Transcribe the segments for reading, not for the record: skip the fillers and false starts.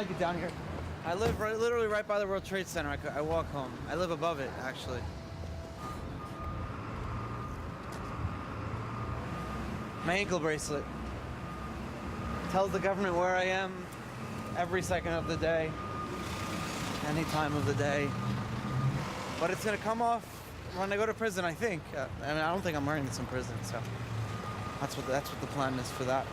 like it down here. I live literally right by the World Trade Center. I walk home. I live above it, actually. My ankle bracelet tells the government where I am every second of the day, any time of the day. But it's gonna come off when I go to prison, I think. I mean, I don't think I'm wearing this in prison, so that's what the plan is for that.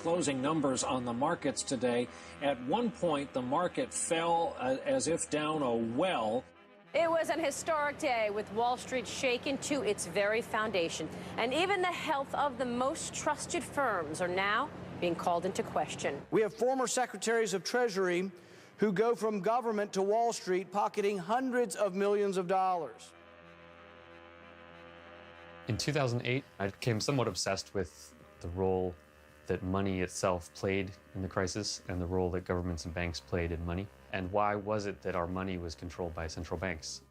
Closing numbers on the markets today. At one point, the market fell as if down a well. It was an historic day with Wall Street shaken to its very foundation. And even the health of the most trusted firms are now being called into question. We have former secretaries of Treasury who go from government to Wall Street pocketing hundreds of millions of dollars. In 2008, I became somewhat obsessed with the role that money itself played in the crisis and the role that governments and banks played in money. And why was it that our money was controlled by central banks?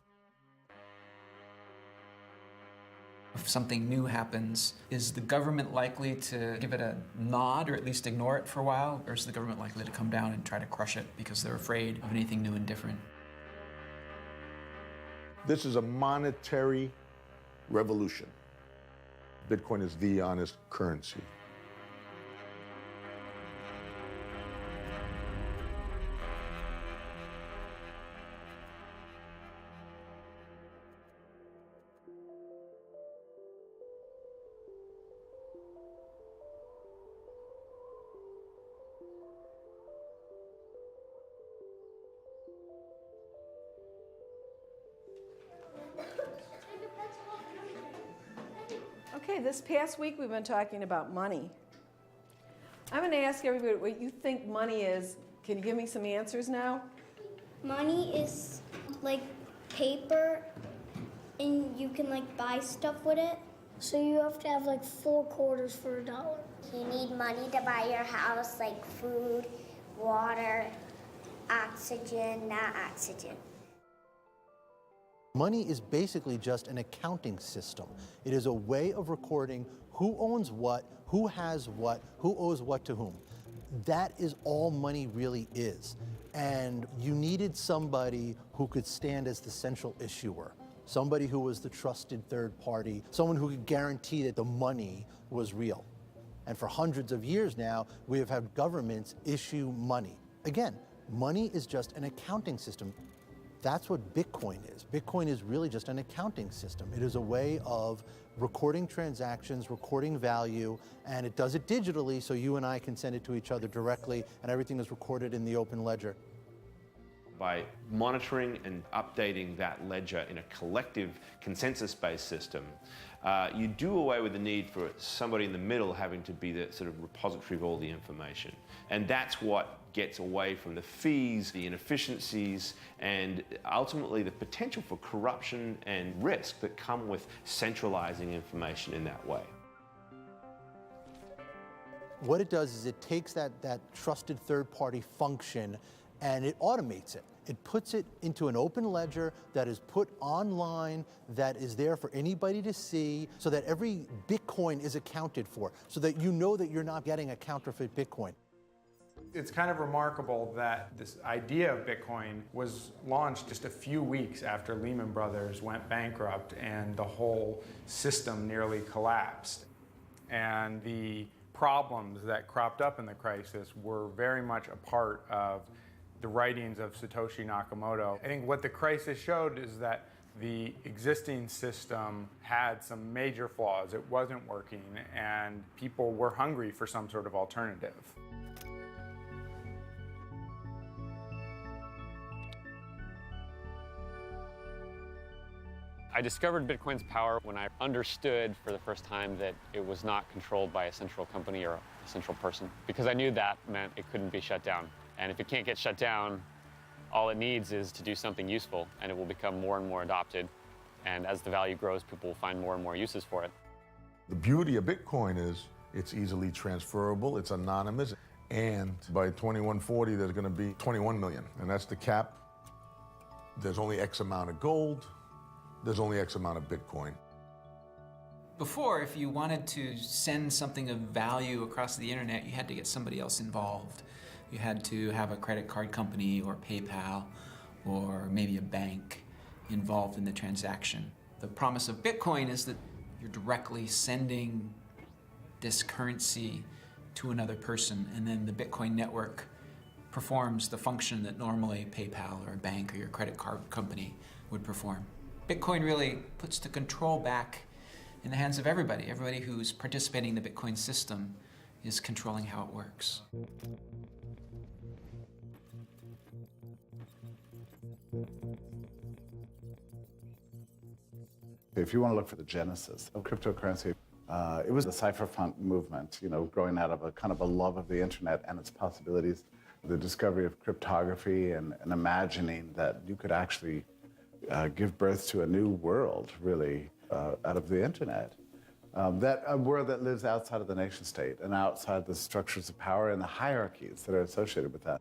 If something new happens, is the government likely to give it a nod or at least ignore it for a while? Or is the government likely to come down and try to crush it because they're afraid of anything new and different? This is a monetary revolution. Bitcoin is the honest currency. Okay, this past week we've been talking about money. I'm going to ask everybody what you think money is. Can you give me some answers now? Money is like paper, and you can like buy stuff with it. So you have to have like 4 quarters for $1. You need money to buy your house, like food, water, oxygen, not oxygen. Money is basically just an accounting system. It is a way of recording who owns what, who has what, who owes what to whom. That is all money really is. And you needed somebody who could stand as the central issuer, somebody who was the trusted third party, someone who could guarantee that the money was real. And for hundreds of years now, we have had governments issue money. Again, money is just an accounting system. That's what Bitcoin is. Bitcoin is really just an accounting system. It is a way of recording transactions, recording value, and it does it digitally so you and I can send it to each other directly, and everything is recorded in the open ledger. By monitoring and updating that ledger in a collective consensus-based system, you do away with the need for somebody in the middle having to be the sort of repository of all the information. And that's what gets away from the fees, the inefficiencies, and ultimately the potential for corruption and risk that come with centralizing information in that way. What it does is it takes that trusted third-party function and it automates it. It puts it into an open ledger that is put online, that is there for anybody to see, so that every Bitcoin is accounted for, so that you know that you're not getting a counterfeit Bitcoin. It's kind of remarkable that this idea of Bitcoin was launched just a few weeks after Lehman Brothers went bankrupt and the whole system nearly collapsed. And the problems that cropped up in the crisis were very much a part of the writings of Satoshi Nakamoto. I think what the crisis showed is that the existing system had some major flaws. It wasn't working, and people were hungry for some sort of alternative. I discovered Bitcoin's power when I understood for the first time that it was not controlled by a central company or a central person, because I knew that meant it couldn't be shut down. And if it can't get shut down, all it needs is to do something useful, and it will become more and more adopted. And as the value grows, people will find more and more uses for it. The beauty of Bitcoin is it's easily transferable, it's anonymous, and by 2140 there's going to be 21 million, and that's the cap. There's only X amount of gold, there's only X amount of Bitcoin. Before, if you wanted to send something of value across the internet, you had to get somebody else involved. You had to have a credit card company or PayPal or maybe a bank involved in the transaction. The promise of Bitcoin is that you're directly sending this currency to another person, and then the Bitcoin network performs the function that normally PayPal or a bank or your credit card company would perform. Bitcoin really puts the control back in the hands of everybody. Everybody who's participating in the Bitcoin system is controlling how it works. If you want to look for the genesis of cryptocurrency, it was the cypherpunk movement, growing out of a kind of a love of the internet and its possibilities, the discovery of cryptography and imagining that you could actually give birth to a new world, really, out of the internet. A world that lives outside of the nation state and outside the structures of power and the hierarchies that are associated with that.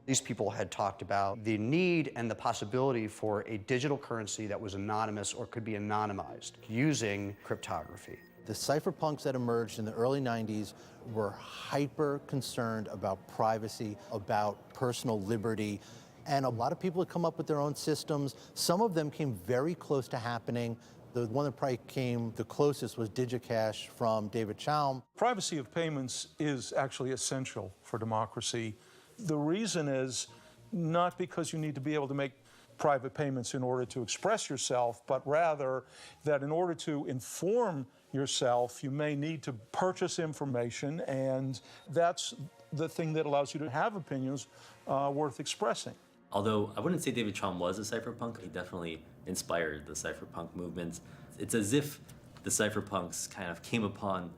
These people had talked about the need and the possibility for a digital currency that was anonymous or could be anonymized using cryptography. The cypherpunks that emerged in the early 90s were hyper concerned about privacy, about personal liberty, and a lot of people had come up with their own systems. Some of them came very close to happening. The one that probably came the closest was DigiCash from David Chaum. Privacy of payments is actually essential for democracy. The reason is not because you need to be able to make private payments in order to express yourself, but rather that in order to inform yourself, you may need to purchase information, and that's the thing that allows you to have opinions worth expressing. Although I wouldn't say David Chaum was a cypherpunk, he definitely inspired the cypherpunk movement. It's as if the cypherpunks kind of came upon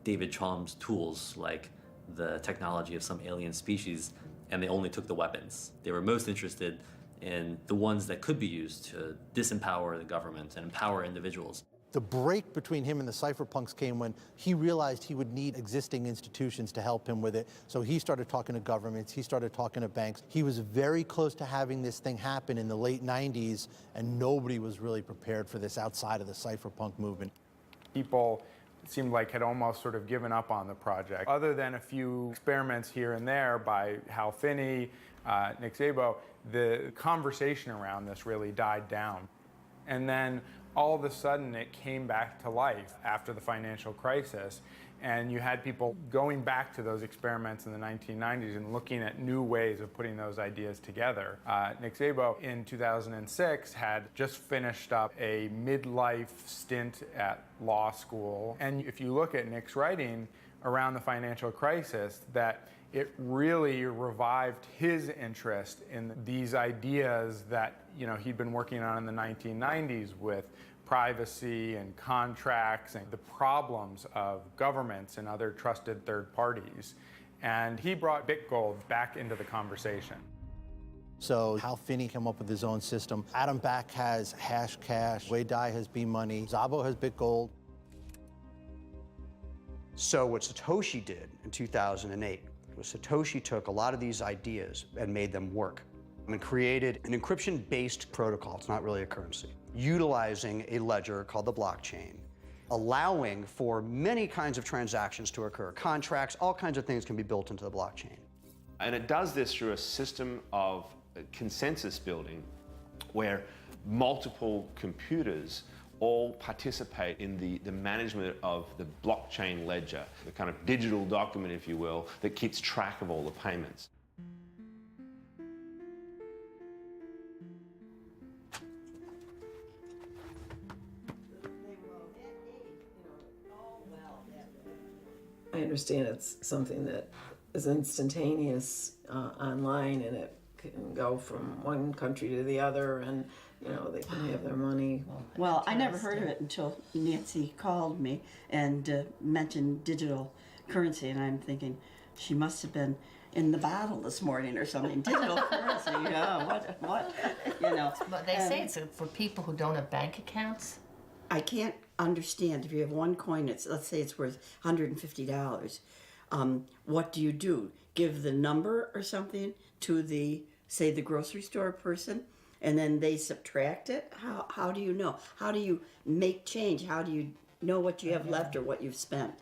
David Chaum's tools, like the technology of some alien species, and they only took the weapons. They were most interested in the ones that could be used to disempower the government and empower individuals. The break between him and the cypherpunks came when he realized he would need existing institutions to help him with it. So he started talking to governments, he started talking to banks. He was very close to having this thing happen in the late 90s, and nobody was really prepared for this outside of the cypherpunk movement. People seemed like had almost sort of given up on the project. Other than a few experiments here and there by Hal Finney, Nick Szabo, the conversation around this really died down. And then all of a sudden it came back to life after the financial crisis, and you had people going back to those experiments in the 1990s and looking at new ways of putting those ideas together. Nick Szabo in 2006 had just finished up a midlife stint at law school, and if you look at Nick's writing around the financial crisis, that it really revived his interest in these ideas that he'd been working on in the 1990s with privacy and contracts and the problems of governments and other trusted third parties. And he brought BitGold back into the conversation. So Hal Finney came up with his own system. Adam Back has Hashcash. Wei Dai has B-Money. Szabo has BitGold. So what Satoshi did in 2008 was Satoshi took a lot of these ideas and made them work and created an encryption-based protocol. It's not really a currency, utilizing a ledger called the blockchain, allowing for many kinds of transactions to occur. Contracts, all kinds of things can be built into the blockchain. And it does this through a system of consensus building where multiple computers all participate in the management of the blockchain ledger, the kind of digital document, if you will, that keeps track of all the payments. I understand it's something that is instantaneous online, and it can go from one country to the other, and they can have their money. Well, I never heard of it until Nancy called me and mentioned digital currency, and I'm thinking she must have been in the bottle this morning or something. Digital currency, yeah, what, you know. But they say it's for people who don't have bank accounts. I can't understand if you have one coin, let's say it's worth $150. What do you do? Give the number or something to the grocery store person, and then they subtract it? How do you know? How do you make change? How do you know what you have left or what you've spent?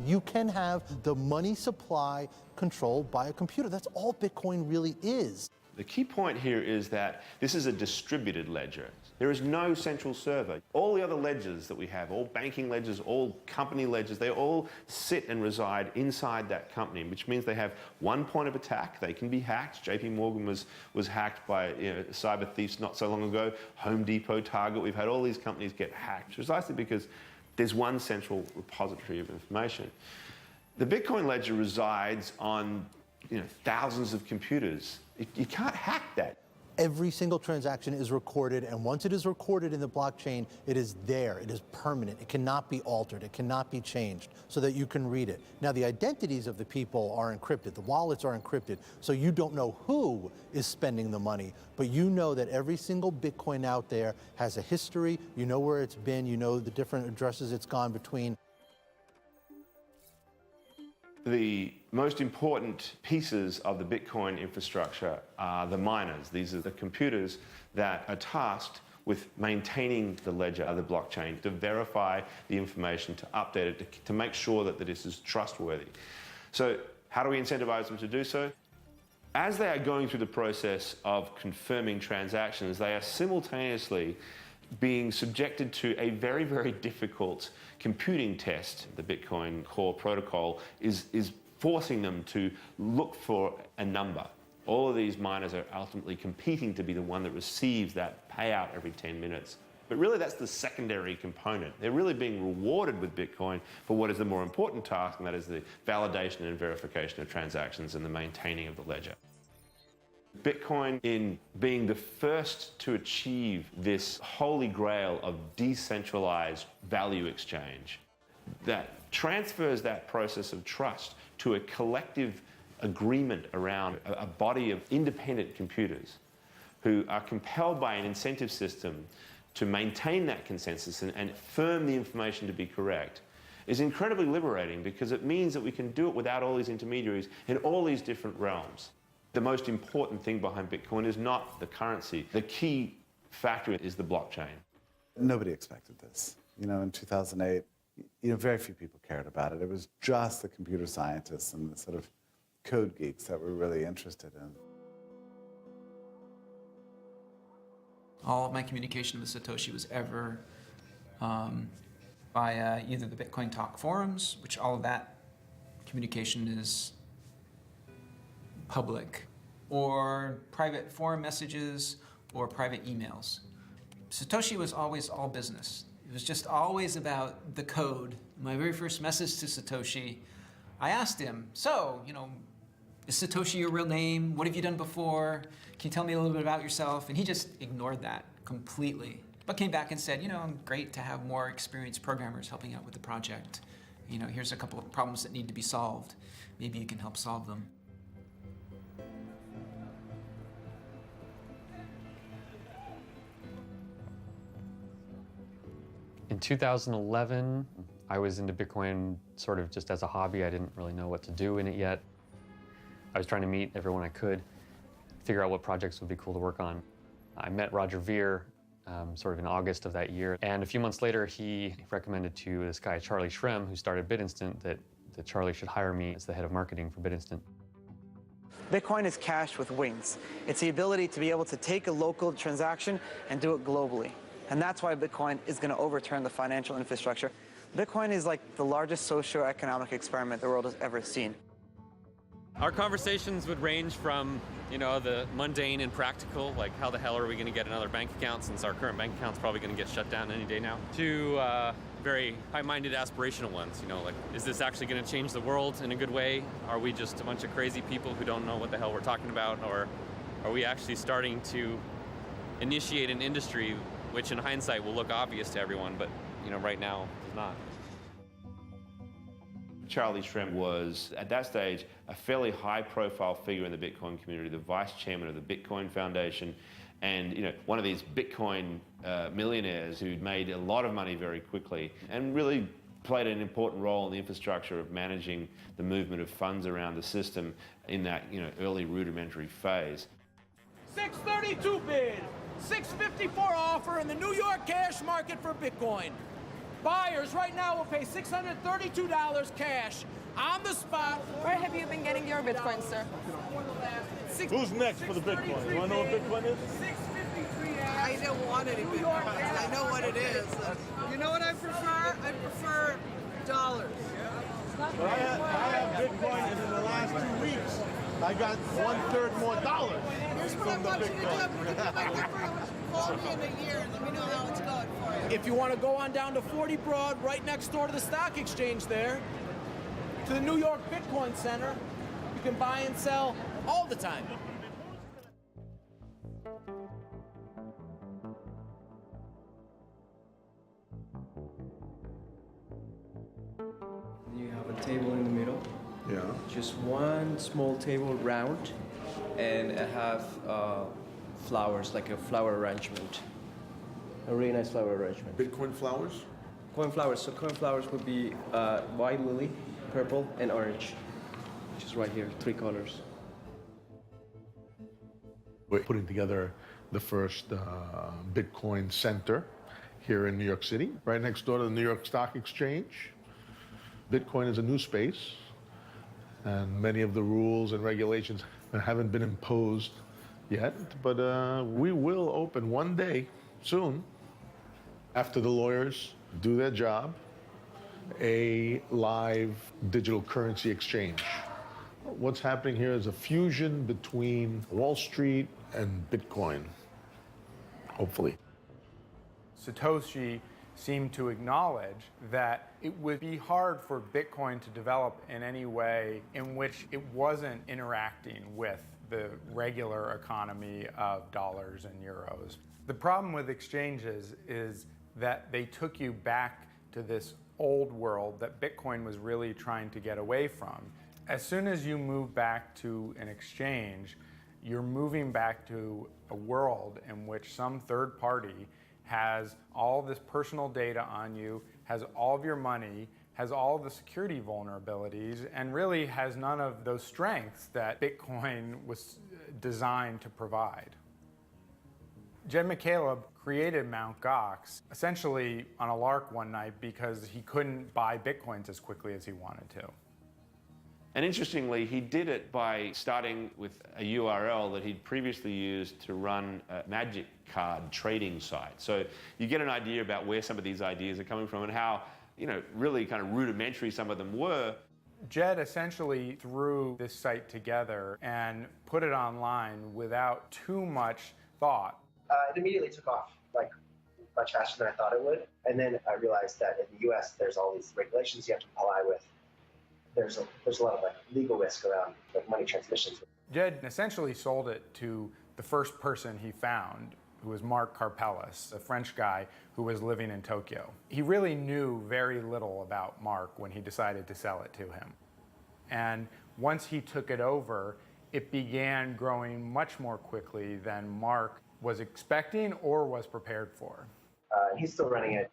You can have the money supply controlled by a computer. That's all Bitcoin really is. The key point here is that this is a distributed ledger. There is no central server. All the other ledgers that we have, all banking ledgers, all company ledgers, they all sit and reside inside that company, which means they have one point of attack. They can be hacked. JP Morgan was hacked by cyber thieves not so long ago. Home Depot, Target, we've had all these companies get hacked, precisely because there's one central repository of information. The Bitcoin ledger resides on thousands of computers. You can't hack that. Every single transaction is recorded, and once it is recorded in the blockchain, it is there. It is permanent. It cannot be altered. It cannot be changed so that you can read it. Now, the identities of the people are encrypted. The wallets are encrypted, so you don't know who is spending the money, but you know that every single Bitcoin out there has a history. You know where it's been. You know the different addresses it's gone between. The most important pieces of the Bitcoin infrastructure are the miners. These are the computers that are tasked with maintaining the ledger of the blockchain, to verify the information, to update it, to make sure that this is trustworthy. So how do we incentivize them to do so? As they are going through the process of confirming transactions, they are simultaneously being subjected to a very, very difficult computing test. The Bitcoin core protocol is forcing them to look for a number. All of these miners are ultimately competing to be the one that receives that payout every 10 minutes. But really, that's the secondary component. They're really being rewarded with Bitcoin for what is the more important task, and that is the validation and verification of transactions and the maintaining of the ledger. Bitcoin, in being the first to achieve this holy grail of decentralized value exchange, that transfers that process of trust to a collective agreement around a body of independent computers who are compelled by an incentive system to maintain that consensus and affirm the information to be correct, is incredibly liberating, because it means that we can do it without all these intermediaries in all these different realms. The most important thing behind Bitcoin is not the currency. The key factor is the blockchain. Nobody expected this. In 2008, very few people cared about it. It was just the computer scientists and the sort of code geeks that were really interested in. All of my communication with Satoshi was ever via either the Bitcoin Talk forums, which all of that communication is public, or private forum messages, or private emails. Satoshi was always all business. It was just always about the code. My very first message to Satoshi, I asked him, so, is Satoshi your real name? What have you done before? Can you tell me a little bit about yourself? And he just ignored that completely, but came back and said, great to have more experienced programmers helping out with the project. Here's a couple of problems that need to be solved. Maybe you can help solve them. In 2011, I was into Bitcoin sort of just as a hobby. I didn't really know what to do in it yet. I was trying to meet everyone I could, figure out what projects would be cool to work on. I met Roger Ver sort of in August of that year, and a few months later, he recommended to this guy, Charlie Shrem, who started BitInstant, that Charlie should hire me as the head of marketing for BitInstant. Bitcoin is cash with wings. It's the ability to be able to take a local transaction and do it globally. And that's why Bitcoin is going to overturn the financial infrastructure. Bitcoin is like the largest socio-economic experiment the world has ever seen. Our conversations would range from, the mundane and practical, like how the hell are we going to get another bank account since our current bank account's probably going to get shut down any day now, to very high-minded aspirational ones, like, is this actually going to change the world in a good way? Are we just a bunch of crazy people who don't know what the hell we're talking about? Or are we actually starting to initiate an industry which in hindsight will look obvious to everyone, but right now is not? Charlie Shrem was, at that stage, a fairly high-profile figure in the Bitcoin community, the vice chairman of the Bitcoin Foundation, and one of these Bitcoin millionaires who'd made a lot of money very quickly and really played an important role in the infrastructure of managing the movement of funds around the system in that early rudimentary phase. 632 bid, 654 offer in the New York cash market for Bitcoin. Buyers right now will pay $632 cash on the spot. Where have you been getting your Bitcoin, sir? Who's next for the Bitcoin? You want to know what Bitcoin is? I don't want any Bitcoin. I know what it is. You know what I prefer? I prefer dollars. But I have Bitcoin, and in the last 2 weeks, I got 1/3 more dollars. Here's what I want you to do. Give me my number. Call me in a year and let me know how it's going for you. If you want to go on down to 40 Broad, right next door to the stock exchange there, to the New York Bitcoin Center, you can buy and sell all the time. You have a table in the middle. Yeah. Just one small table round, and I have flowers, like a flower arrangement. A really nice flower arrangement. Bitcoin flowers? Coin flowers. So coin flowers would be white lily, purple, and orange. Which is right here, 3 colors. We're putting together the first Bitcoin center here in New York City, right next door to the New York Stock Exchange. Bitcoin is a new space, and many of the rules and regulations haven't been imposed yet, but we will open one day soon, after the lawyers do their job, a live digital currency exchange. What's happening here is a fusion between Wall Street and Bitcoin, hopefully. Satoshi seemed to acknowledge that it would be hard for Bitcoin to develop in any way in which it wasn't interacting with the regular economy of dollars and euros. The problem with exchanges is that they took you back to this old world that Bitcoin was really trying to get away from. As soon as you move back to an exchange, you're moving back to a world in which some third party has all this personal data on you, has all of your money, has all the security vulnerabilities, and really has none of those strengths that Bitcoin was designed to provide. Jed McCaleb created Mt. Gox essentially on a lark one night because he couldn't buy Bitcoins as quickly as he wanted to. And interestingly, he did it by starting with a URL that he'd previously used to run a magic card trading site. So you get an idea about where some of these ideas are coming from and how, really kind of rudimentary some of them were. Jed essentially threw this site together and put it online without too much thought. It immediately took off, like much faster than I thought it would. And then I realized that in the US, there's all these regulations you have to comply with. There's a lot of legal risk around money transmissions. Jed essentially sold it to the first person he found, who was Mark Karpeles, a French guy who was living in Tokyo. He really knew very little about Mark when he decided to sell it to him. And once he took it over, it began growing much more quickly than Mark was expecting or was prepared for. He's still running it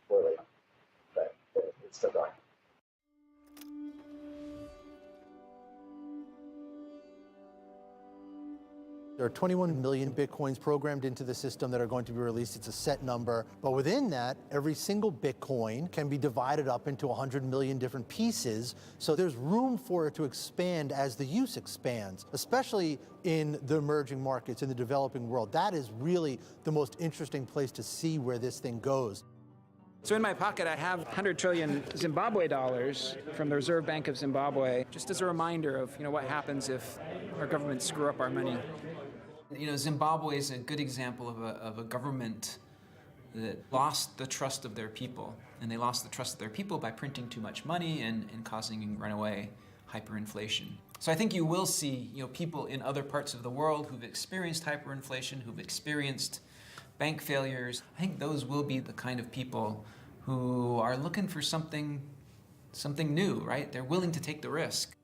poorly, but it's still going. There are 21 million Bitcoins programmed into the system that are going to be released. It's a set number. But within that, every single Bitcoin can be divided up into 100 million different pieces. So there's room for it to expand as the use expands, especially in the emerging markets, in the developing world. That is really the most interesting place to see where this thing goes. So in my pocket, I have 100 trillion Zimbabwe dollars from the Reserve Bank of Zimbabwe, just as a reminder of what happens if our governments screw up our money. Zimbabwe is a good example of a government that lost the trust of their people. And they lost the trust of their people by printing too much money and causing runaway hyperinflation. So I think you will see people in other parts of the world who've experienced hyperinflation, who've experienced bank failures. I think those will be the kind of people who are looking for something something new, right? They're willing to take the risk.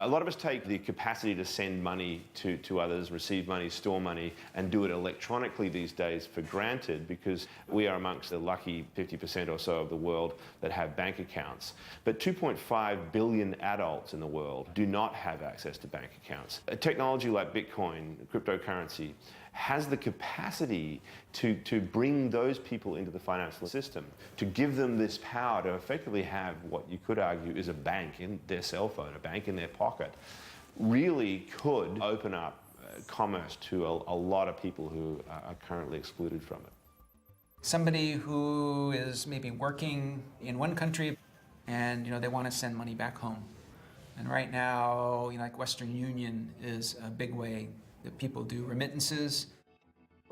A lot of us take the capacity to send money to others, receive money, store money, and do it electronically these days for granted because we are amongst the lucky 50% or so of the world that have bank accounts. But 2.5 billion adults in the world do not have access to bank accounts. A technology like Bitcoin, cryptocurrency, has the capacity to bring those people into the financial system, to give them this power to effectively have what you could argue is a bank in their cell phone, a bank in their pocket, really could open up commerce to a lot of people who are currently excluded from it. Somebody who is maybe working in one country and they want to send money back home. And right now, like Western Union is a big way that people do remittances.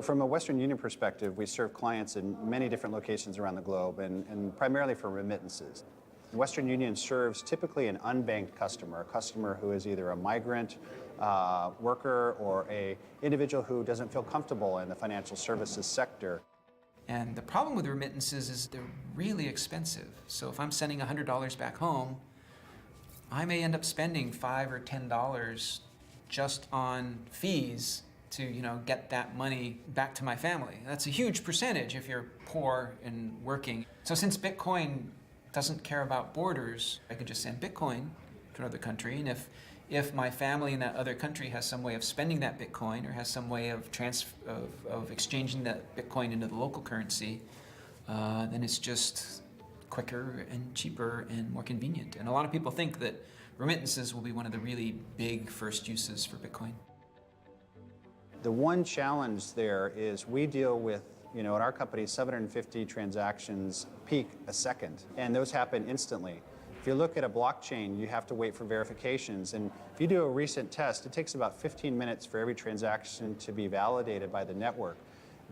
From a Western Union perspective, we serve clients in many different locations around the globe and primarily for remittances. Western Union serves typically an unbanked customer, a customer who is either a migrant worker or an individual who doesn't feel comfortable in the financial services sector. And the problem with remittances is they're really expensive. So if I'm sending $100 back home, I may end up spending $5 or $10 just on fees to get that money back to my family. That's a huge percentage if you're poor and working. So since Bitcoin doesn't care about borders, I could just send Bitcoin to another country, and if my family in that other country has some way of spending that Bitcoin or has some way of exchanging that Bitcoin into the local currency, then it's just quicker and cheaper and more convenient. And a lot of people think that remittances will be one of the really big first uses for Bitcoin. The one challenge there is we deal with, at our company, 750 transactions peak a second, and those happen instantly. If you look at a blockchain, you have to wait for verifications, and if you do a recent test, it takes about 15 minutes for every transaction to be validated by the network.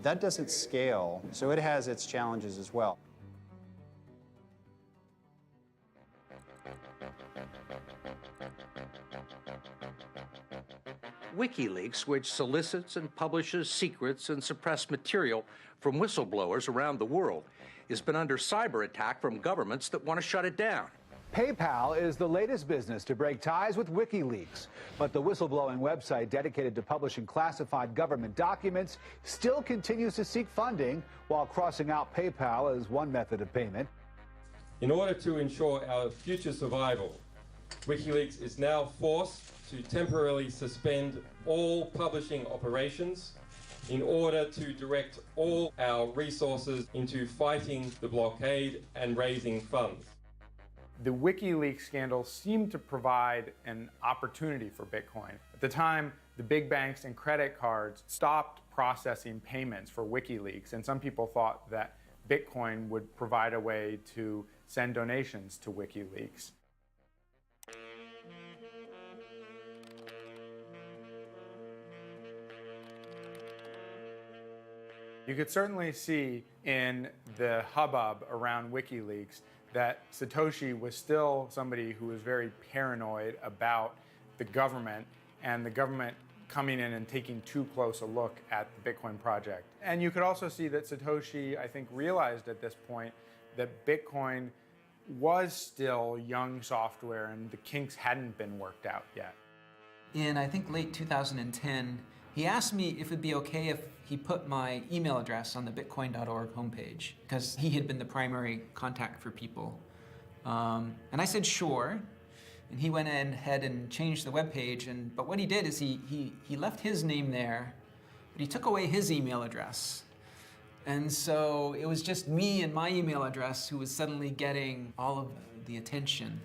That doesn't scale, so it has its challenges as well. WikiLeaks, which solicits and publishes secrets and suppressed material from whistleblowers around the world, has been under cyber attack from governments that want to shut it down. PayPal is the latest business to break ties with WikiLeaks, but the whistleblowing website dedicated to publishing classified government documents still continues to seek funding while crossing out PayPal as one method of payment. In order to ensure our future survival, WikiLeaks is now forced to temporarily suspend all publishing operations in order to direct all our resources into fighting the blockade and raising funds. The WikiLeaks scandal seemed to provide an opportunity for Bitcoin. At the time, the big banks and credit cards stopped processing payments for WikiLeaks, and some people thought that Bitcoin would provide a way to send donations to WikiLeaks. You could certainly see in the hubbub around WikiLeaks that Satoshi was still somebody who was very paranoid about the government and the government coming in and taking too close a look at the Bitcoin project. And you could also see that Satoshi, I think, realized at this point that Bitcoin was still young software and the kinks hadn't been worked out yet. In, I think, late 2010, he asked me if it'd be okay if he put my email address on the bitcoin.org homepage, because he had been the primary contact for people. And I said, sure. And he went ahead and changed the webpage. But what he did is he left his name there, but he took away his email address. And so it was just me and my email address who was suddenly getting all of the attention.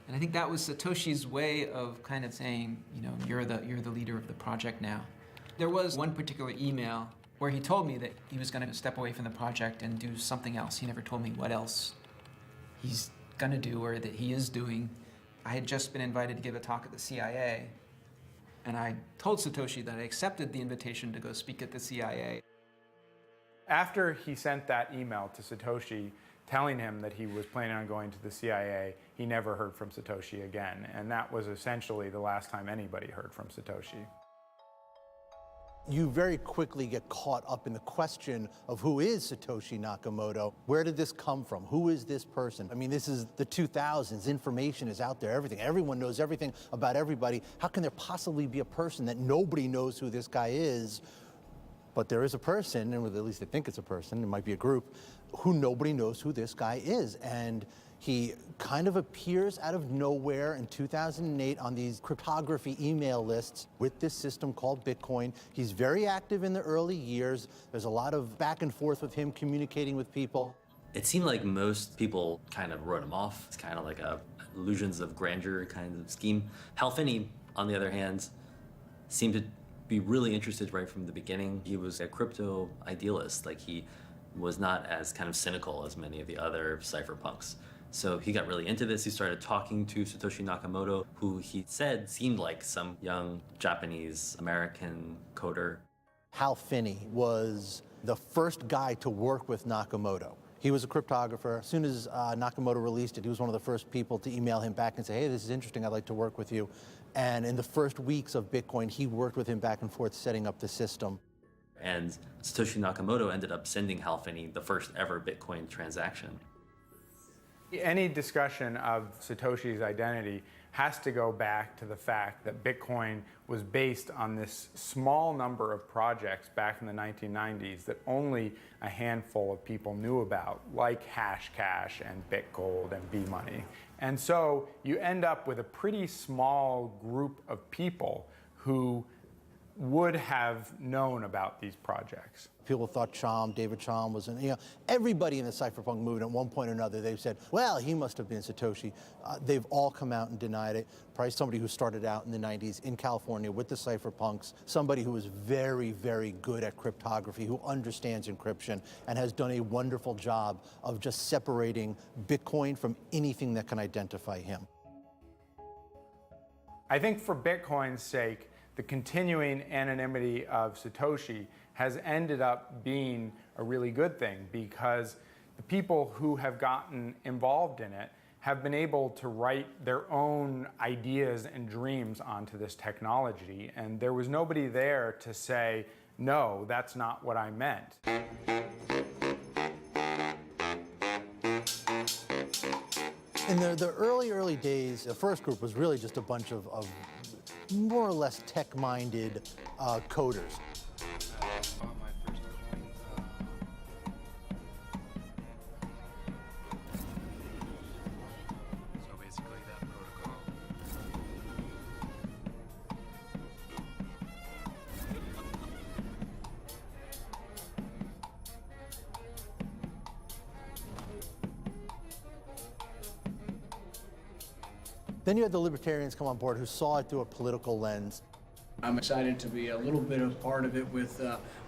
And I think that was Satoshi's way of kind of saying, you're the leader of the project now. There was one particular email where he told me that he was going to step away from the project and do something else. He never told me what else he's going to do or that he is doing. I had just been invited to give a talk at the CIA, and I told Satoshi that I accepted the invitation to go speak at the CIA. After he sent that email to Satoshi telling him that he was planning on going to the CIA, he never heard from Satoshi again, and that was essentially the last time anybody heard from Satoshi. You very quickly get caught up in the question of who is Satoshi Nakamoto? Where did this come from? Who is this person? I mean, this is the 2000s. Information is out there, everything. Everyone knows everything about everybody. How can there possibly be a person that nobody knows who this guy is? But there is a person, and at least they think it's a person, it might be a group, who nobody knows who this guy is. And he kind of appears out of nowhere in 2008 on these cryptography email lists with this system called Bitcoin. He's very active in the early years. There's a lot of back and forth with him communicating with people. It seemed like most people kind of wrote him off. It's kind of like a illusions of grandeur kind of scheme. Hal Finney, on the other hand, seemed to be really interested right from the beginning. He was a crypto idealist. Like, he was not as kind of cynical as many of the other cypherpunks. So he got really into this. He started talking to Satoshi Nakamoto, who he said seemed like some young Japanese American coder. Hal Finney was the first guy to work with Nakamoto. He was a cryptographer. As soon as Nakamoto released it, he was one of the first people to email him back and say, hey, this is interesting, I'd like to work with you. And in the first weeks of Bitcoin, he worked with him back and forth setting up the system. And Satoshi Nakamoto ended up sending Hal Finney the first ever Bitcoin transaction. Any discussion of Satoshi's identity has to go back to the fact that Bitcoin was based on this small number of projects back in the 1990s that only a handful of people knew about, like Hashcash and BitGold and B-Money. And so you end up with a pretty small group of people who would have known about these projects. People thought David Chaum was, everybody in the cypherpunk movement at one point or another, they've said, well, he must have been Satoshi. They've all come out and denied it. Probably somebody who started out in the 90s in California with the cypherpunks, somebody who is very, very good at cryptography, who understands encryption, and has done a wonderful job of just separating Bitcoin from anything that can identify him. I think for Bitcoin's sake, the continuing anonymity of Satoshi has ended up being a really good thing, because the people who have gotten involved in it have been able to write their own ideas and dreams onto this technology, and there was nobody there to say, no, that's not what I meant. In the early days, the first group was really just a bunch of more or less tech-minded coders. Then you had the libertarians come on board who saw it through a political lens. I'm excited to be a little bit of part of it with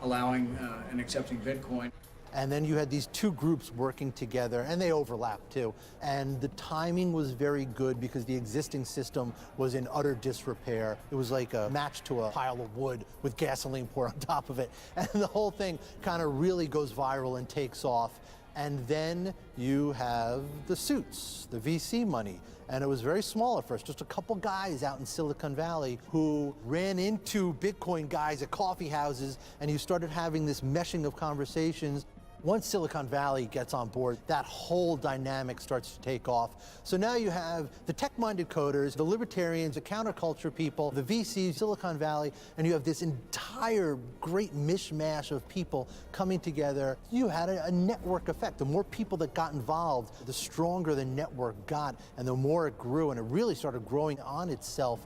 allowing and accepting Bitcoin. And then you had these two groups working together, and they overlapped too. And the timing was very good because the existing system was in utter disrepair. It was like a match to a pile of wood with gasoline poured on top of it. And the whole thing kind of really goes viral and takes off. And then you have the suits, the VC money. And it was very small at first, just a couple guys out in Silicon Valley who ran into Bitcoin guys at coffee houses, and you started having this meshing of conversations. Once Silicon Valley gets on board, that whole dynamic starts to take off. So now you have the tech-minded coders, the libertarians, the counterculture people, the VCs, Silicon Valley, and you have this entire great mishmash of people coming together. You had a network effect. The more people that got involved, the stronger the network got, and the more it grew, and it really started growing on itself.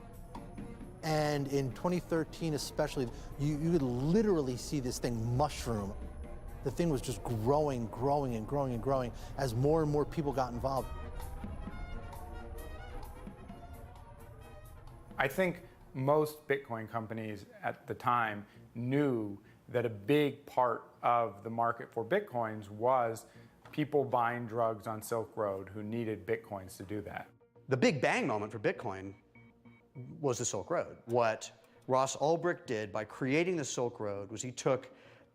And in 2013 especially, you could literally see this thing mushroom. The thing was just growing, growing, and growing, and growing as more and more people got involved. I think most Bitcoin companies at the time knew that a big part of the market for Bitcoins was people buying drugs on Silk Road who needed Bitcoins to do that. The big bang moment for Bitcoin was the Silk Road. What Ross Ulbricht did by creating the Silk Road was he took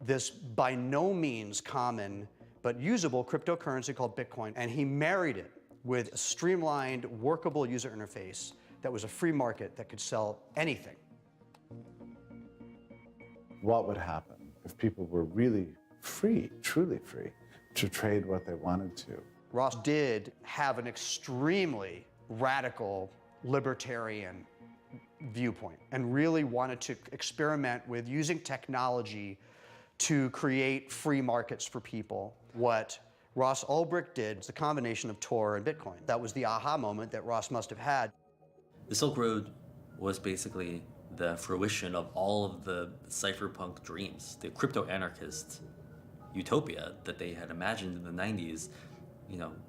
this by no means common but usable cryptocurrency called Bitcoin, and he married it with a streamlined, workable user interface that was a free market that could sell anything. what would happen if people were really free, truly free, to trade what they wanted to. Ross did have an extremely radical libertarian viewpoint and really wanted to experiment with using technology to create free markets for people. What Ross Ulbricht did was a combination of Tor and Bitcoin. That was the aha moment that Ross must have had. The Silk Road was basically the fruition of all of the cypherpunk dreams, the crypto-anarchist utopia that they had imagined in the 90s,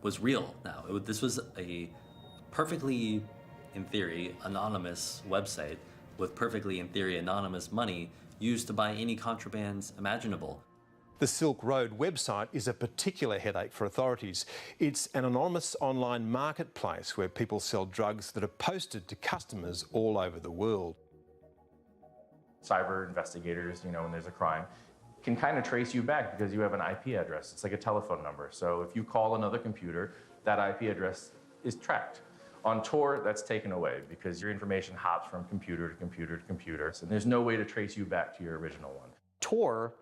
was real now. This was a perfectly, in theory, anonymous website with perfectly, in theory, anonymous money used to buy any contrabands imaginable. The Silk Road website is a particular headache for authorities. It's an anonymous online marketplace where people sell drugs that are posted to customers all over the world. Cyber investigators, when there's a crime, can kind of trace you back because you have an IP address. It's like a telephone number. So if you call another computer, that IP address is tracked. On Tor, that's taken away because your information hops from computer to computer to computer, and there's no way to trace you back to your original one. Tor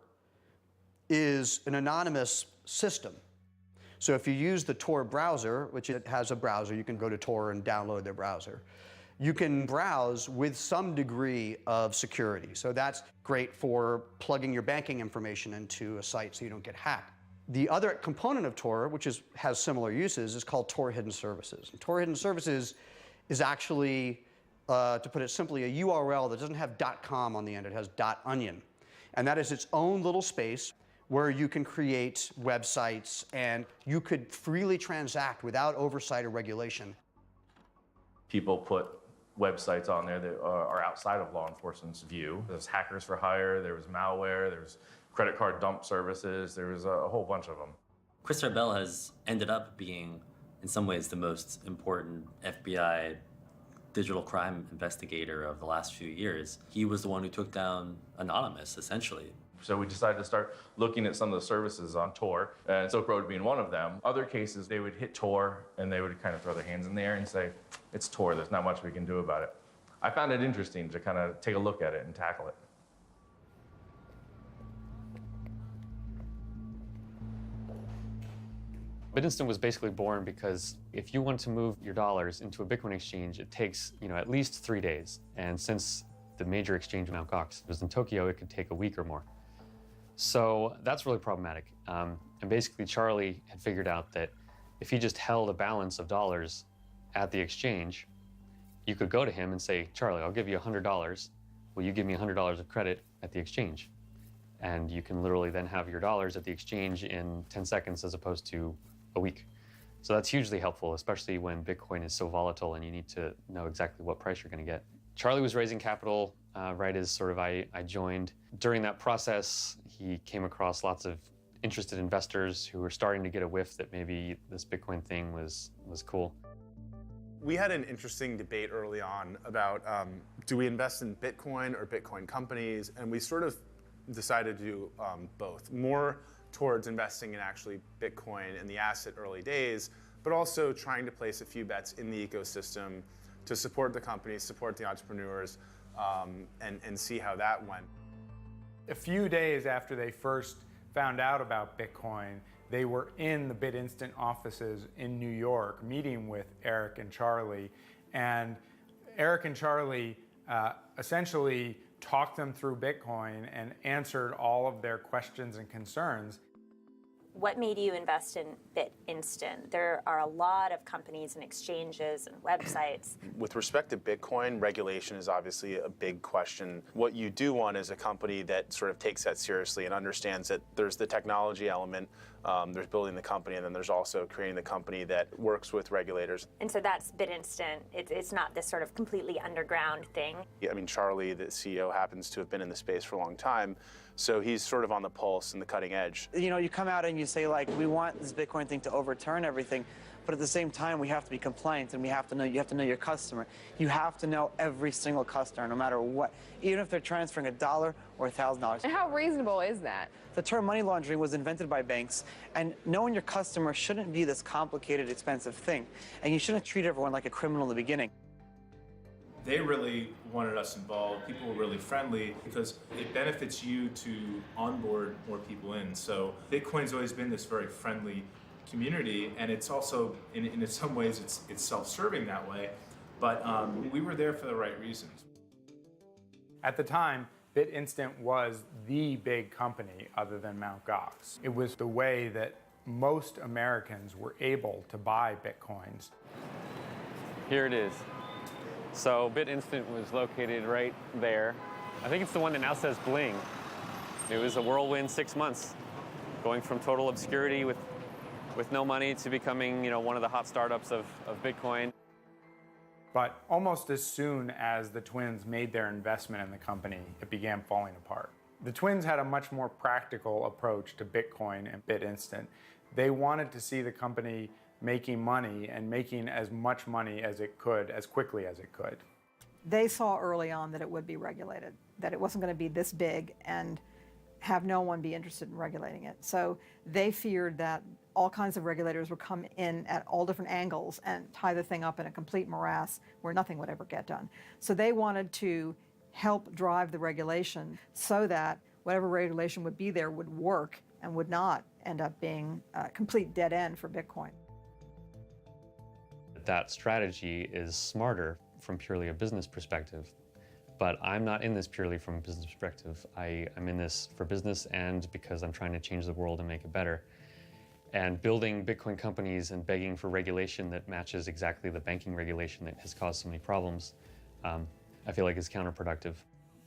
is an anonymous system. So if you use the Tor browser, which it has a browser, you can go to Tor and download their browser. You can browse with some degree of security. So that's great for plugging your banking information into a site so you don't get hacked. The other component of Tor, which has similar uses, is called Tor Hidden Services. And Tor Hidden Services is actually, to put it simply, a URL that doesn't have .com on the end. It has .onion. And that is its own little space where you can create websites and you could freely transact without oversight or regulation. People put websites on there that are outside of law enforcement's view. There's hackers for hire, there was malware, there was credit card dump services, there was a whole bunch of them. Christopher Bell has ended up being, in some ways, the most important FBI digital crime investigator of the last few years. He was the one who took down Anonymous, essentially. So we decided to start looking at some of the services on Tor, and Silk Road being one of them. Other cases, they would hit Tor, and they would kind of throw their hands in the air and say, it's Tor, there's not much we can do about it. I found it interesting to kind of take a look at it and tackle it. BitInstant was basically born because if you want to move your dollars into a Bitcoin exchange, it takes at least 3 days. And since the major exchange Mt. Gox was in Tokyo, it could take a week or more. So that's really problematic. And basically, Charlie had figured out that if he just held a balance of dollars at the exchange, you could go to him and say, Charlie, I'll give you $100. Will you give me $100 of credit at the exchange? And you can literally then have your dollars at the exchange in 10 seconds as opposed to a week. So that's hugely helpful, especially when Bitcoin is so volatile and you need to know exactly what price you're going to get. Charlie was raising capital right as sort of I joined. During that process, he came across lots of interested investors who were starting to get a whiff that maybe this Bitcoin thing was cool. We had an interesting debate early on about do we invest in Bitcoin or Bitcoin companies, and we sort of decided to do both. More towards investing in actually Bitcoin in the asset early days, but also trying to place a few bets in the ecosystem to support the companies, support the entrepreneurs, and see how that went. A few days after they first found out about Bitcoin, they were in the BitInstant offices in New York meeting with Eric and Charlie. And Eric and Charlie essentially talked them through Bitcoin and answered all of their questions and concerns. What made you invest in BitInstant? There are a lot of companies and exchanges and websites. With respect to Bitcoin, regulation is obviously a big question. What you do want is a company that sort of takes that seriously and understands that there's the technology element, there's building the company, and then there's also creating the company that works with regulators. And so that's BitInstant. It's not this sort of completely underground thing. I mean, Charlie, the CEO, happens to have been in the space for a long time, so he's sort of on the pulse and the cutting edge. You come out and you say, like, we want this Bitcoin thing to overturn everything, but at the same time, we have to be compliant, and you have to know your customer. You have to know every single customer, no matter what, even if they're transferring $1 or $1,000. And how reasonable is that? The term money laundering was invented by banks, and knowing your customer shouldn't be this complicated, expensive thing, and you shouldn't treat everyone like a criminal in the beginning. They really wanted us involved. People were really friendly because it benefits you to onboard more people in. So Bitcoin's always been this very friendly community, and it's also, in some ways, it's self-serving that way. But we were there for the right reasons. At the time, BitInstant was the big company other than Mt. Gox. It was the way that most Americans were able to buy Bitcoins. Here it is. So BitInstant was located right there. I think it's the one that now says Bling. It was a whirlwind 6 months, going from total obscurity with no money to becoming, one of the hot startups of Bitcoin. But almost as soon as the twins made their investment in the company, it began falling apart. The twins had a much more practical approach to Bitcoin and BitInstant. They wanted to see the company making money and making as much money as it could, as quickly as it could. They saw early on that it would be regulated, that it wasn't going to be this big and have no one be interested in regulating it. So they feared that all kinds of regulators would come in at all different angles and tie the thing up in a complete morass where nothing would ever get done. So they wanted to help drive the regulation so that whatever regulation would be there would work and would not end up being a complete dead end for Bitcoin. That strategy is smarter from purely a business perspective, but I'm not in this purely from a business perspective. I'm in this for business and because I'm trying to change the world and make it better. And building Bitcoin companies and begging for regulation that matches exactly the banking regulation that has caused so many problems, I feel like is counterproductive.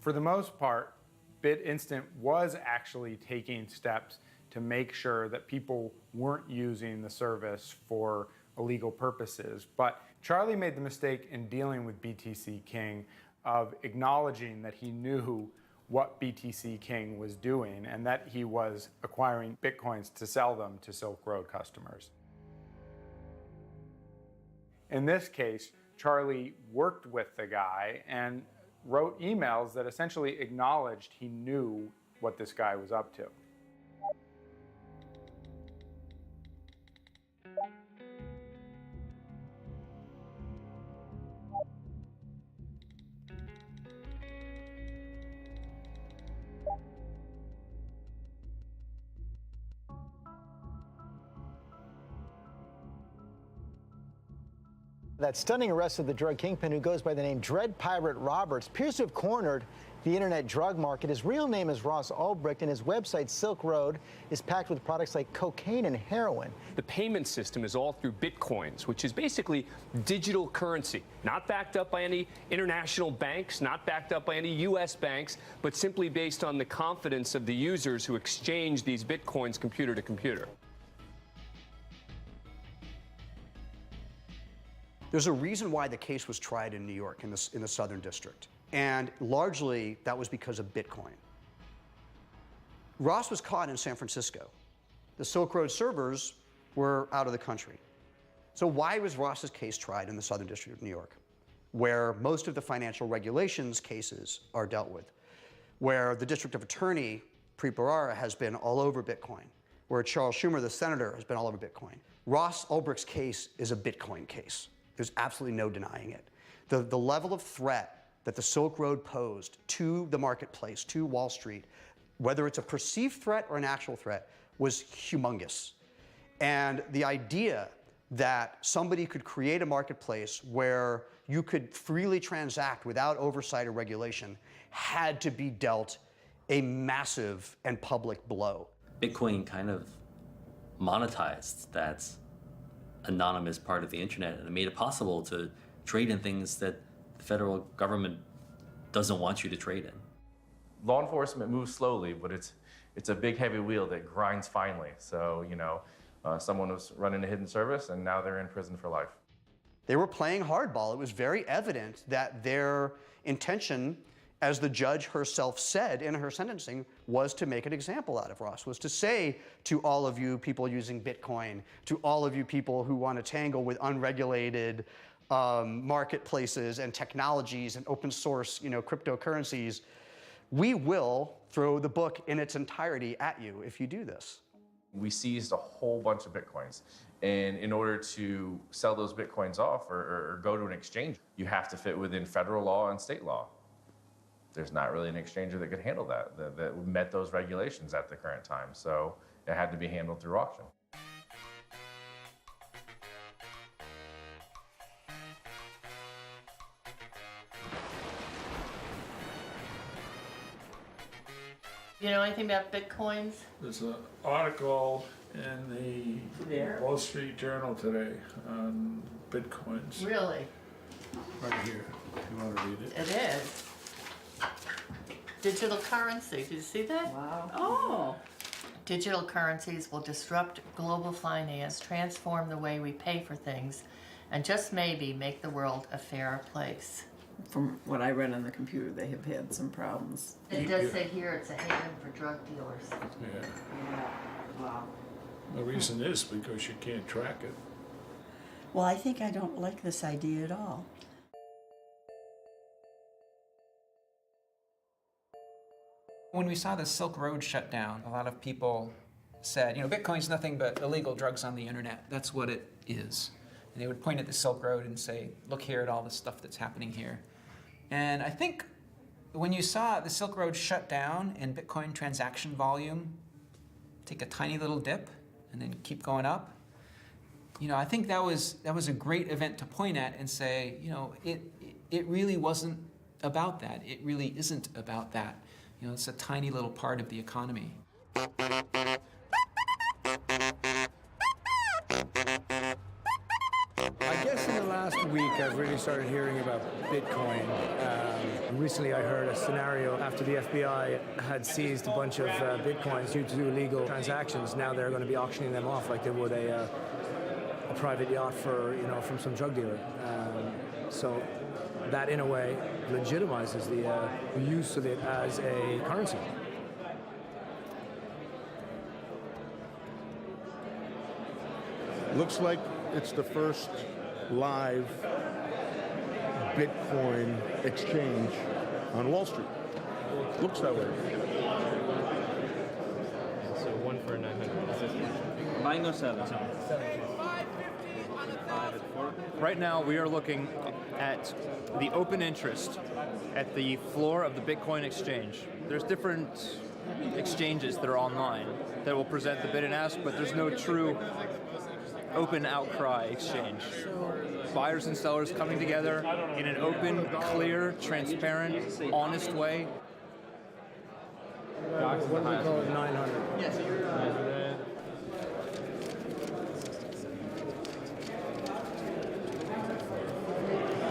For the most part, BitInstant was actually taking steps to make sure that people weren't using the service for illegal purposes. But Charlie made the mistake in dealing with BTC King of acknowledging that he knew what BTC King was doing and that he was acquiring Bitcoins to sell them to Silk Road customers. In this case, Charlie worked with the guy and wrote emails that essentially acknowledged he knew what this guy was up to. That stunning arrest of the drug kingpin who goes by the name Dread Pirate Roberts appears to have cornered the internet drug market. His real name is Ross Ulbricht, and his website, Silk Road, is packed with products like cocaine and heroin. The payment system is all through Bitcoins, which is basically digital currency, not backed up by any international banks, not backed up by any U.S. banks, but simply based on the confidence of the users who exchange these Bitcoins computer to computer. There's a reason why the case was tried in New York, in the Southern District. And largely, that was because of Bitcoin. Ross was caught in San Francisco. The Silk Road servers were out of the country. So why was Ross's case tried in the Southern District of New York, where most of the financial regulations cases are dealt with, where the District of Attorney, Preet Bharara, has been all over Bitcoin, where Charles Schumer, the senator, has been all over Bitcoin? Ross Ulbricht's case is a Bitcoin case. There's absolutely no denying it. The level of threat that the Silk Road posed to the marketplace, to Wall Street, whether it's a perceived threat or an actual threat, was humongous. And the idea that somebody could create a marketplace where you could freely transact without oversight or regulation had to be dealt a massive and public blow. Bitcoin kind of monetized that anonymous part of the internet, and it made it possible to trade in things that the federal government doesn't want you to trade in. Law enforcement moves slowly, but it's a big heavy wheel that grinds finely. So, someone was running a hidden service and now they're in prison for life. They were playing hardball. It was very evident that their intention, as the judge herself said in her sentencing, was to make an example out of Ross, was to say to all of you people using Bitcoin, to all of you people who want to tangle with unregulated marketplaces and technologies and open source, cryptocurrencies, we will throw the book in its entirety at you if you do this. We seized a whole bunch of Bitcoins, And in order to sell those Bitcoins off or go to an exchange, you have to fit within federal law and state law. There's not really an exchanger that could handle that met those regulations at the current time. So it had to be handled through auction. You know anything about Bitcoins? There's an article in the Wall Street Journal today on Bitcoins. Really? Right here, if you want to read it. It is. Digital currency, did you see that? Wow. Oh. Digital currencies will disrupt global finance, transform the way we pay for things, and just maybe make the world a fairer place. From what I read on the computer, they have had some problems. It does say here it's a haven for drug dealers. Yeah. Yeah. Wow. The reason is because you can't track it. Well, I think I don't like this idea at all. When we saw the Silk Road shut down, a lot of people said, you know, Bitcoin's nothing but illegal drugs on the internet. That's what it is. And they would point at the Silk Road and say, look here at all the stuff that's happening here. And I think when you saw the Silk Road shut down and Bitcoin transaction volume take a tiny little dip and then keep going up, you know, I think that was a great event to point at and say, you know, it really wasn't about that. It really isn't about that. You know, it's a tiny little part of the economy. I guess in the last week I've really started hearing about Bitcoin. Recently I heard a scenario after the FBI had seized a bunch of Bitcoins due to illegal transactions. Now they're going to be auctioning them off like they would a private yacht for, you know, from some drug dealer. So that in a way legitimizes the use of it as a currency. Looks like it's the first live Bitcoin exchange on Wall Street. Looks that way. So 1 for 900. Buying or selling? Right now, we are looking at the open interest at the floor of the Bitcoin exchange. There's different exchanges that are online that will present the bid and ask, but there's no true open outcry exchange. Buyers and sellers coming together in an open, clear, transparent, honest way. What do we call it, 900? Yes.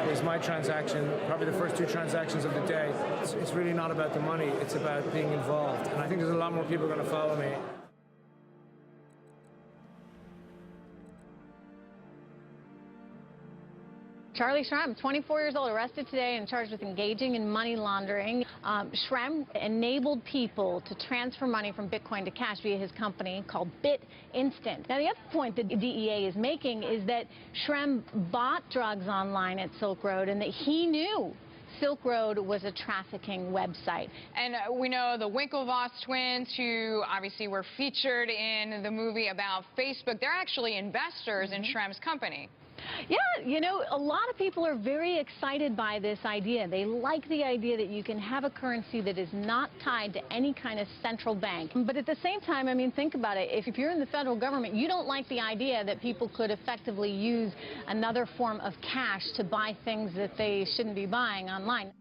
Here's my transaction, probably the first 2 transactions of the day. It's really not about the money, it's about being involved. And I think there's a lot more people going to follow me. Charlie Shrem, 24 years old, arrested today and charged with engaging in money laundering. Shrem enabled people to transfer money from Bitcoin to cash via his company called Bit Instant. Now, the other point that the DEA is making is that Shrem bought drugs online at Silk Road and that he knew Silk Road was a trafficking website. And we know the Winklevoss twins, who obviously were featured in the movie about Facebook, they're actually investors in Shrem's company. Yeah, you know, a lot of people are very excited by this idea. They like the idea that you can have a currency that is not tied to any kind of central bank. But at the same time, I mean, think about it. If you're in the federal government, you don't like the idea that people could effectively use another form of cash to buy things that they shouldn't be buying online.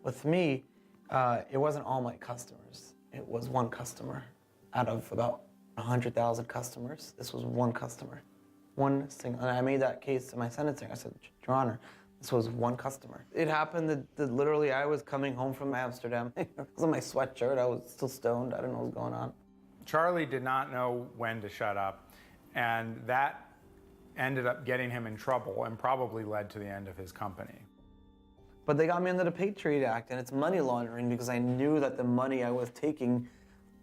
With me, it wasn't all my customers. It was one customer out of about 100,000 customers. This was one customer. One single, and I made that case to my sentencing. I said, Your Honor, this was one customer. It happened that literally I was coming home from Amsterdam. It was on my sweatshirt. I was still stoned. I didn't know what was going on. Charlie did not know when to shut up, and that ended up getting him in trouble and probably led to the end of his company. But they got me under the Patriot Act, and it's money laundering because I knew that the money I was taking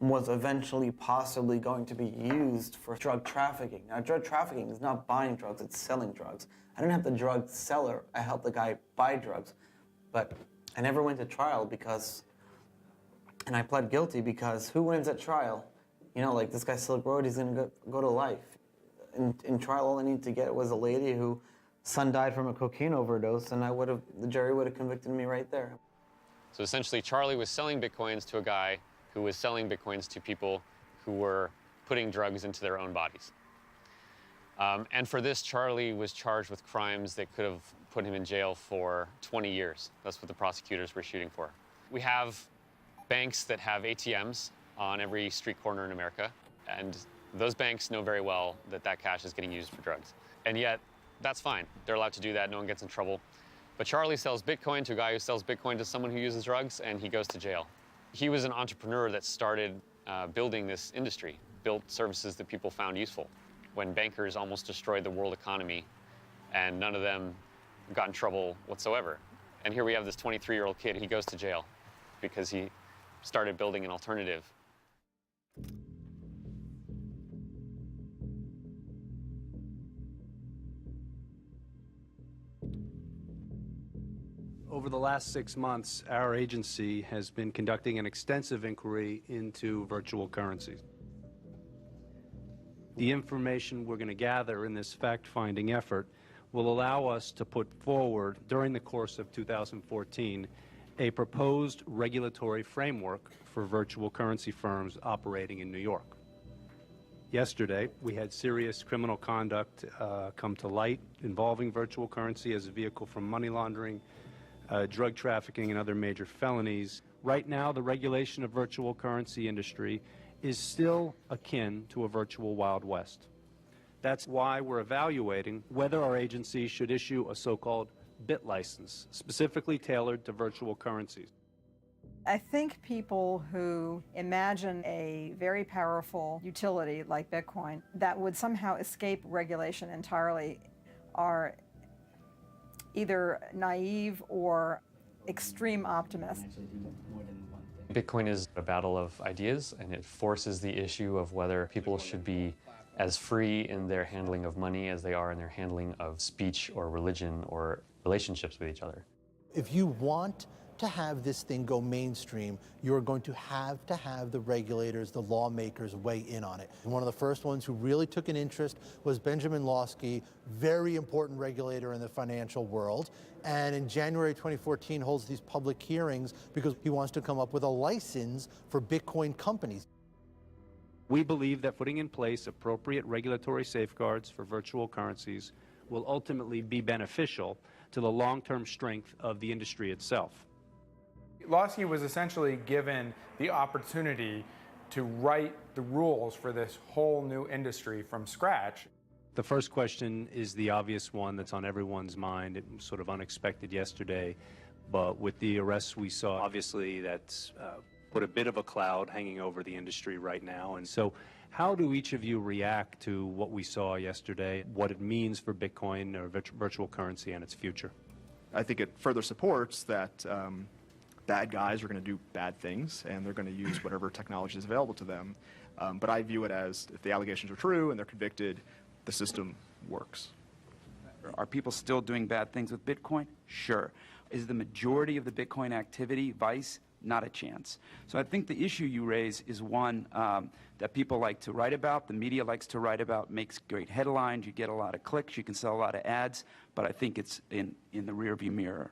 was eventually possibly going to be used for drug trafficking. Now, drug trafficking is not buying drugs, it's selling drugs. I didn't have the drug seller, I helped the guy buy drugs. But I never went to trial because, and I pled guilty because who wins at trial? You know, like this guy Silk Road, he's gonna go to life. in trial, all I needed to get was a lady whose son died from a cocaine overdose, and the jury would have convicted me right there. So essentially, Charlie was selling Bitcoins to a guy who was selling Bitcoins to people who were putting drugs into their own bodies. And for this, Charlie was charged with crimes that could have put him in jail for 20 years. That's what the prosecutors were shooting for. We have banks that have ATMs on every street corner in America, and those banks know very well that that cash is getting used for drugs. And yet, that's fine. They're allowed to do that. No one gets in trouble. But Charlie sells Bitcoin to a guy who sells Bitcoin to someone who uses drugs, and he goes to jail. He was an entrepreneur that started building this industry, built services that people found useful, when bankers almost destroyed the world economy, and none of them got in trouble whatsoever. And here we have this 23-year-old kid. He goes to jail because he started building an alternative. Over the last 6 months, our agency has been conducting an extensive inquiry into virtual currencies. The information we're going to gather in this fact-finding effort will allow us to put forward, during the course of 2014, a proposed regulatory framework for virtual currency firms operating in New York. Yesterday, we had serious criminal conduct come to light involving virtual currency as a vehicle for money laundering, drug trafficking, and other major felonies. Right now, the regulation of virtual currency industry is still akin to a virtual Wild West. That's why we're evaluating whether our agency should issue a so-called bit license, specifically tailored to virtual currencies. I think people who imagine a very powerful utility like Bitcoin that would somehow escape regulation entirely are either naive or extreme optimists. Bitcoin is a battle of ideas, and it forces the issue of whether people should be as free in their handling of money as they are in their handling of speech or religion or relationships with each other. If you want to have this thing go mainstream, you're going to have the regulators, the lawmakers weigh in on it. And one of the first ones who really took an interest was Benjamin Lawsky, very important regulator in the financial world. And in January 2014 holds these public hearings because he wants to come up with a license for Bitcoin companies. We believe that putting in place appropriate regulatory safeguards for virtual currencies will ultimately be beneficial to the long-term strength of the industry itself. Lawsky was essentially given the opportunity to write the rules for this whole new industry from scratch. The first question is the obvious one that's on everyone's mind. It was sort of unexpected yesterday, but with the arrests we saw, obviously that's put a bit of a cloud hanging over the industry right now. And so how do each of you react to what we saw yesterday, what it means for Bitcoin or virtual currency and its future? I think it further supports that bad guys are going to do bad things, and they're going to use whatever technology is available to them. But I view it as, if the allegations are true and they're convicted, the system works. Are people still doing bad things with Bitcoin? Sure. Is the majority of the Bitcoin activity vice? Not a chance. So I think the issue you raise is one that people like to write about, the media likes to write about, makes great headlines, you get a lot of clicks, you can sell a lot of ads, but I think it's in the rearview mirror.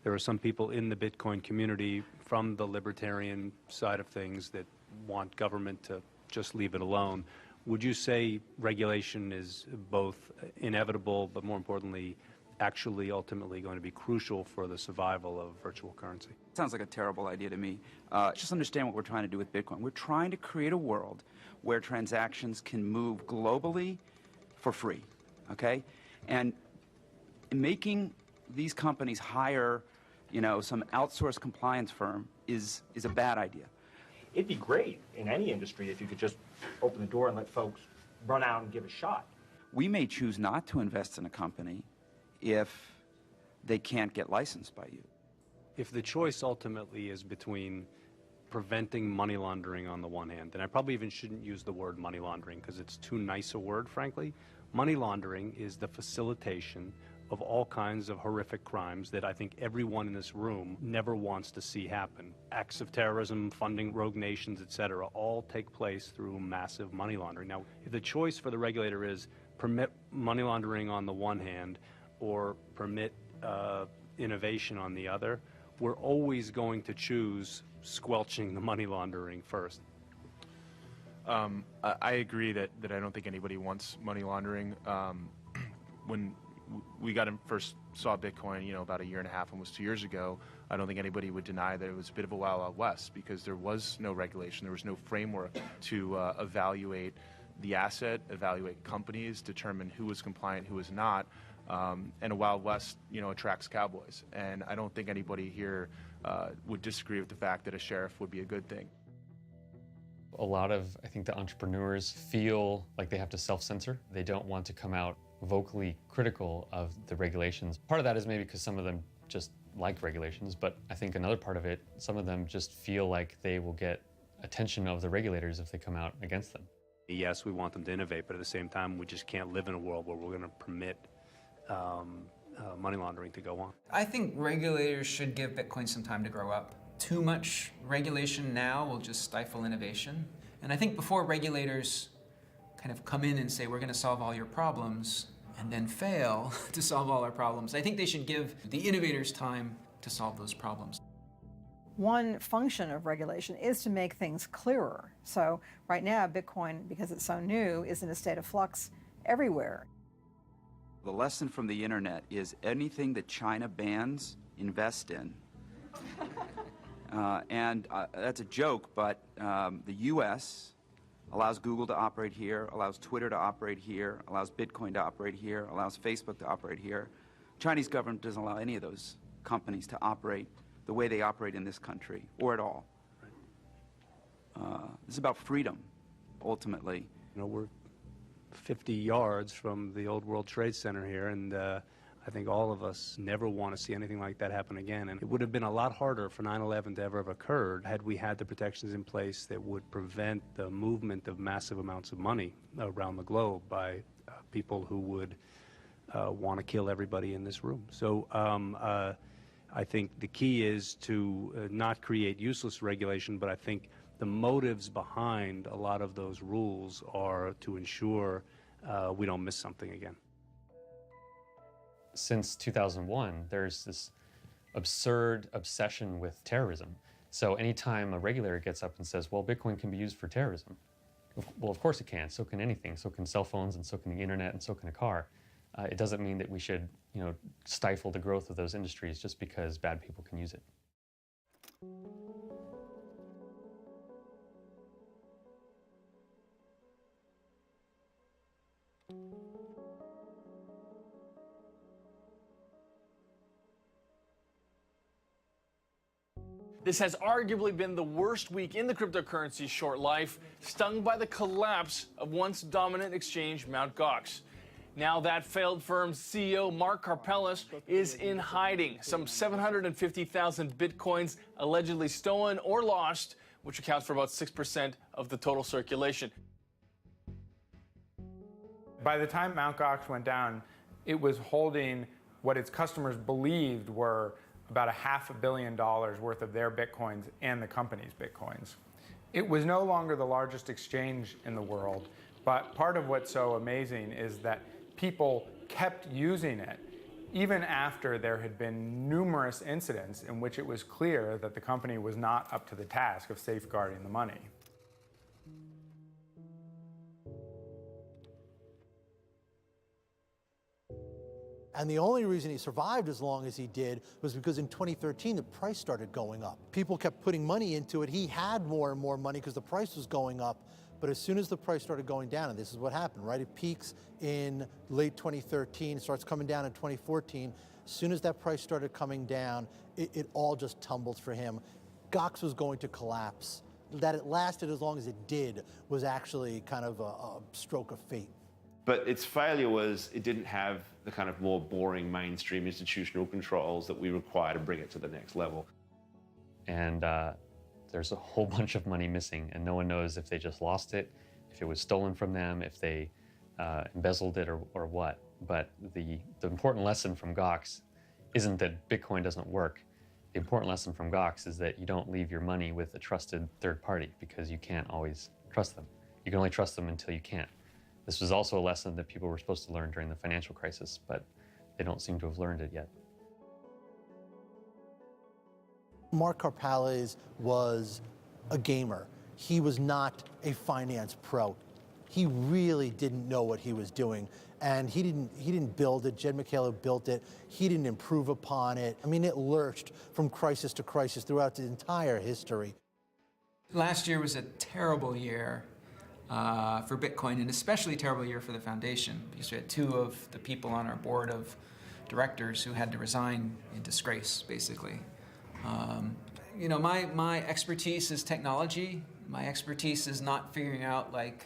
There are some people in the Bitcoin community from the libertarian side of things that want government to just leave it alone. Would you say regulation is both inevitable, but more importantly, actually ultimately going to be crucial for the survival of virtual currency? Sounds like a terrible idea to me. Just understand what we're trying to do with Bitcoin. We're trying to create a world where transactions can move globally for free, okay? And making these companies hire, some outsourced compliance firm is a bad idea. It'd be great in any industry if you could just open the door and let folks run out and give a shot. We may choose not to invest in a company if they can't get licensed by you. If the choice ultimately is between preventing money laundering on the one hand, and I probably even shouldn't use the word money laundering because it's too nice a word, frankly. Money laundering is the facilitation of all kinds of horrific crimes that I think everyone in this room never wants to see happen. Acts of terrorism, funding rogue nations, et cetera, all take place through massive money laundering. Now, if the choice for the regulator is permit money laundering on the one hand or permit innovation on the other, we're always going to choose squelching the money laundering first. I agree that I don't think anybody wants money laundering. When we first saw Bitcoin, about a year and a half, almost 2 years ago, I don't think anybody would deny that it was a bit of a wild, wild west because there was no regulation, there was no framework to evaluate the asset, evaluate companies, determine who was compliant, who was not. And a wild west, attracts cowboys. And I don't think anybody here would disagree with the fact that a sheriff would be a good thing. A lot of, I think, the entrepreneurs feel like they have to self-censor. They don't want to come out vocally critical of the regulations. Part of that is maybe because some of them just like regulations, but I think another part of it, some of them just feel like they will get attention of the regulators if they come out against them. Yes, we want them to innovate, but at the same time, we just can't live in a world where we're going to permit money laundering to go on. I think regulators should give Bitcoin some time to grow up. Too much regulation now will just stifle innovation. And I think before regulators kind of come in and say, we're going to solve all your problems, and then fail to solve all our problems, I think they should give the innovators time to solve those problems. One function of regulation is to make things clearer. So right now, Bitcoin, because it's so new, is in a state of flux everywhere. The lesson from the internet is anything that China bans, invest in. That's a joke, but the U.S. allows Google to operate here, allows Twitter to operate here, allows Bitcoin to operate here, allows Facebook to operate here. Chinese government doesn't allow any of those companies to operate the way they operate in this country, or at all. This is about freedom, ultimately. We're 50 yards from the old World Trade Center here, and I think all of us never want to see anything like that happen again. And it would have been a lot harder for 9/11 to ever have occurred had we had the protections in place that would prevent the movement of massive amounts of money around the globe by people who would want to kill everybody in this room. So I think the key is to not create useless regulation, but I think the motives behind a lot of those rules are to ensure we don't miss something again. Since 2001, there's this absurd obsession with terrorism. So anytime a regulator gets up and says, well, Bitcoin can be used for terrorism, well, of course it can. So can anything. So can cell phones, and so can the internet, and so can a car. It doesn't mean that we should, stifle the growth of those industries just because bad people can use it. This has arguably been the worst week in the cryptocurrency's short life, stung by the collapse of once dominant exchange Mt. Gox. Now that failed firm's CEO, Mark Karpeles, is in hiding. Some 750,000 Bitcoins allegedly stolen or lost, which accounts for about 6% of the total circulation. By the time Mt. Gox went down, it was holding what its customers believed were about $500 million worth of their Bitcoins and the company's Bitcoins. It was no longer the largest exchange in the world, but part of what's so amazing is that people kept using it even after there had been numerous incidents in which it was clear that the company was not up to the task of safeguarding the money. And the only reason he survived as long as he did was because in 2013, the price started going up. People kept putting money into it. He had more and more money because the price was going up. But as soon as the price started going down, and this is what happened, right? It peaks in late 2013, starts coming down in 2014. As soon as that price started coming down, it all just tumbled for him. Gox was going to collapse. That it lasted as long as it did was actually kind of a stroke of fate. But its failure was it didn't have the kind of more boring mainstream institutional controls that we require to bring it to the next level. And there's a whole bunch of money missing, and no one knows if they just lost it, if it was stolen from them, if they embezzled it, or what. But the important lesson from Gox isn't that Bitcoin doesn't work. The important lesson from Gox is that you don't leave your money with a trusted third party, because you can't always trust them. You can only trust them until you can't. This was also a lesson that people were supposed to learn during the financial crisis, but they don't seem to have learned it yet. Mark Karpales was a gamer. He was not a finance pro. He really didn't know what he was doing, and he didn't build it. Jed McCaleb built it. He didn't improve upon it. I mean, it lurched from crisis to crisis throughout its entire history. Last year was a terrible year for Bitcoin, and especially a terrible year for the foundation, because we had two of the people on our board of directors who had to resign in disgrace, basically. You know, my expertise is technology. My expertise is not figuring out, like,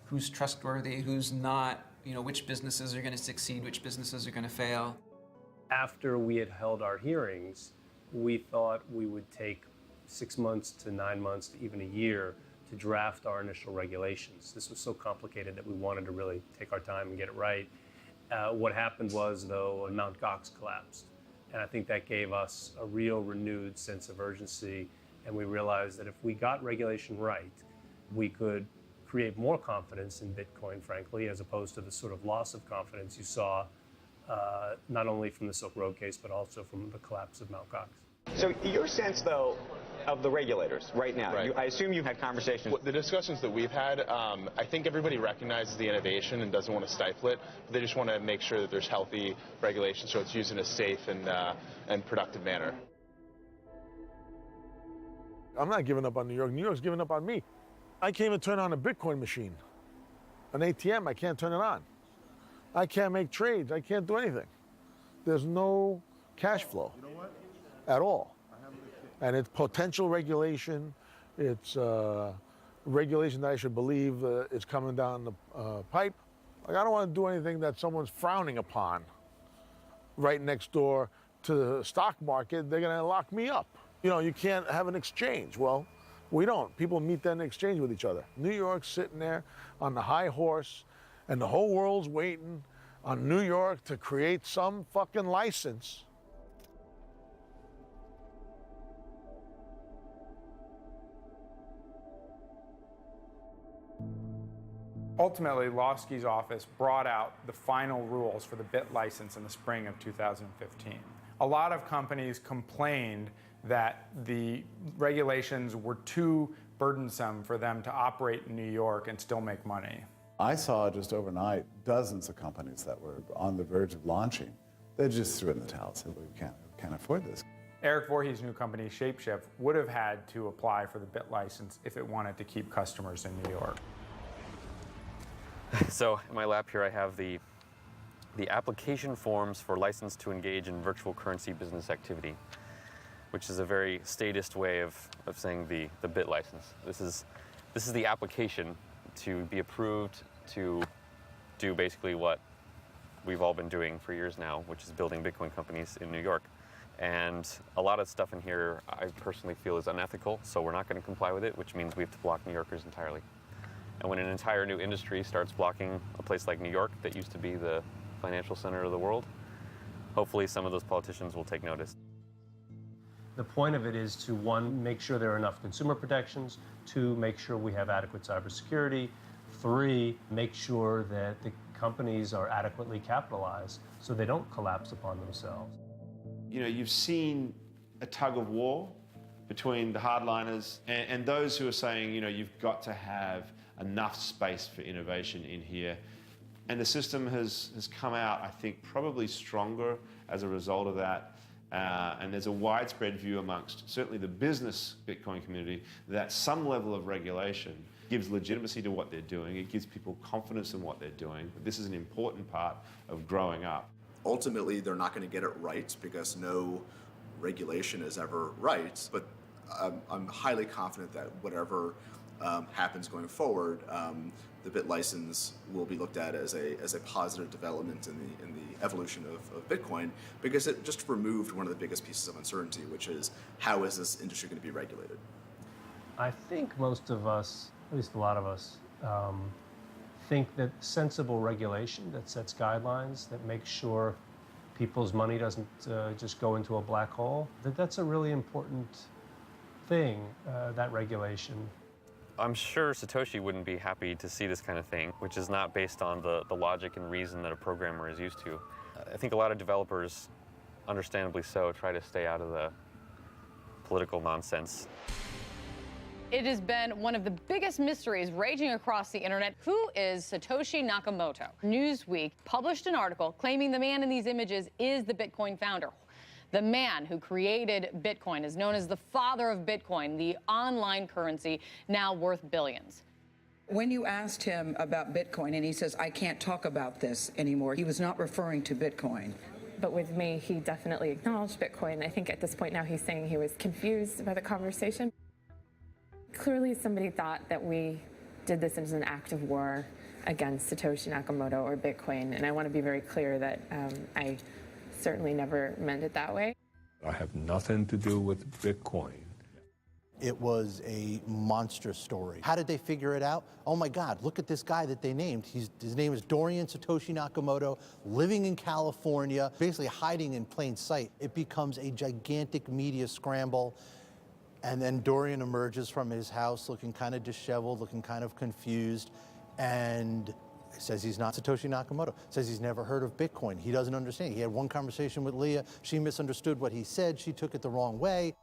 who's trustworthy, who's not, you know, which businesses are going to succeed, which businesses are going to fail. After we had held our hearings, we thought we would take 6 months to 9 months to even a year to draft our initial regulations. This was so complicated that we wanted to really take our time and get it right. What happened was, though, Mt. Gox collapsed. And I think that gave us a real renewed sense of urgency. And we realized that if we got regulation right, we could create more confidence in Bitcoin, frankly, as opposed to the sort of loss of confidence you saw not only from the Silk Road case, but also from the collapse of Mt. Gox. So your sense, though, of the regulators right now, Right. I assume you had conversations. The discussions that we've had, I think everybody recognizes the innovation and doesn't want to stifle it, but they just want to make sure that there's healthy regulation so it's used in a safe and productive manner. I'm not giving up on New York. New York's giving up on me. I can't even turn on a Bitcoin machine. An ATM, I can't turn it on. I can't make trades. I can't do anything. There's no cash flow at all. And it's potential regulation. It's regulation that I should believe is coming down the pipe. Like, I don't want to do anything that someone's frowning upon right next door to the stock market. They're going to lock me up. You know, you can't have an exchange. Well, we don't. People meet then and exchange with each other. New York's sitting there on the high horse, and the whole world's waiting on New York to create some fucking license. Ultimately, Lawsky's office brought out the final rules for the BIT license in the spring of 2015. A lot of companies complained that the regulations were too burdensome for them to operate in New York and still make money. I saw just overnight dozens of companies that were on the verge of launching. They just threw in the towel and said, we can't afford this. Eric Voorhees' new company, Shapeshift, would have had to apply for the BIT license if it wanted to keep customers in New York. So in my lap here I have the application forms for license to engage in virtual currency business activity, which is a very statist way of saying the BIT license. This is the application to be approved to do basically what we've all been doing for years now, which is building Bitcoin companies in New York. And a lot of stuff in here I personally feel is unethical, so we're not going to comply with it, which means we have to block New Yorkers entirely. And when an entire new industry starts blocking a place like New York that used to be the financial center of the world, hopefully some of those politicians will take notice. The point of it is to, one, make sure there are enough consumer protections, two, make sure we have adequate cybersecurity, three, make sure that the companies are adequately capitalized so they don't collapse upon themselves. You know, you've seen a tug of war between the hardliners and those who are saying, you know, you've got to have enough space for innovation in here. And the system has come out, I think, probably stronger as a result of that. And there's a widespread view amongst certainly the business Bitcoin community that some level of regulation gives legitimacy to what they're doing. It gives people confidence in what they're doing. This is an important part of growing up. Ultimately, they're not going to get it right because no regulation is ever right. But I'm highly confident that whatever happens going forward, the BIT license will be looked at as a positive development in the evolution of Bitcoin, because it just removed one of the biggest pieces of uncertainty, which is how is this industry going to be regulated? I think most of us, at least a lot of us, think that sensible regulation that sets guidelines, that makes sure people's money doesn't just go into a black hole, that's a really important thing, that regulation. I'm sure Satoshi wouldn't be happy to see this kind of thing, which is not based on the logic and reason that a programmer is used to. I think a lot of developers, understandably so, try to stay out of the political nonsense. It has been one of the biggest mysteries raging across the internet. Who is Satoshi Nakamoto? Newsweek published an article claiming the man in these images is the Bitcoin founder. The man who created Bitcoin is known as the father of Bitcoin, the online currency now worth billions. When you asked him about Bitcoin and he says, I can't talk about this anymore, he was not referring to Bitcoin. But with me, he definitely acknowledged Bitcoin. I think at this point now he's saying he was confused by the conversation. Clearly somebody thought that we did this as an act of war against Satoshi Nakamoto or Bitcoin, and I want to be very clear that I certainly never meant it that way. I have nothing to do with Bitcoin. It was a monster story. How did they figure it out? Oh my God, look at this guy that they named. His name is Dorian Satoshi Nakamoto, living in California, basically hiding in plain sight. It becomes a gigantic media scramble. And then Dorian emerges from his house looking kind of disheveled, looking kind of confused, and says he's not Satoshi Nakamoto, says he's never heard of Bitcoin. He doesn't understand. He had one conversation with Leah. She misunderstood what he said. She took it the wrong way.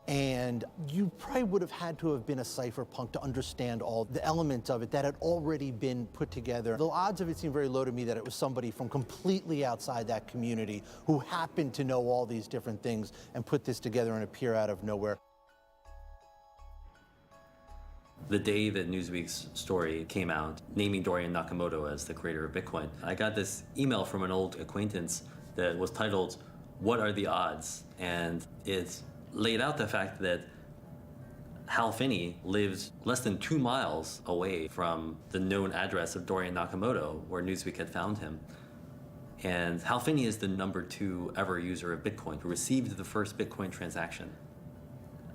And you probably would have had to have been a cypherpunk to understand all the elements of it that had already been put together. The odds of it seem very low to me that it was somebody from completely outside that community who happened to know all these different things and put this together and appear out of nowhere. The day that Newsweek's story came out, naming Dorian Nakamoto as the creator of Bitcoin, I got this email from an old acquaintance that was titled, "What are the odds?" And it's laid out the fact that Hal Finney lives less than 2 miles away from the known address of Dorian Nakamoto, where Newsweek had found him. And Hal Finney is the #2 ever user of Bitcoin, who received the first Bitcoin transaction.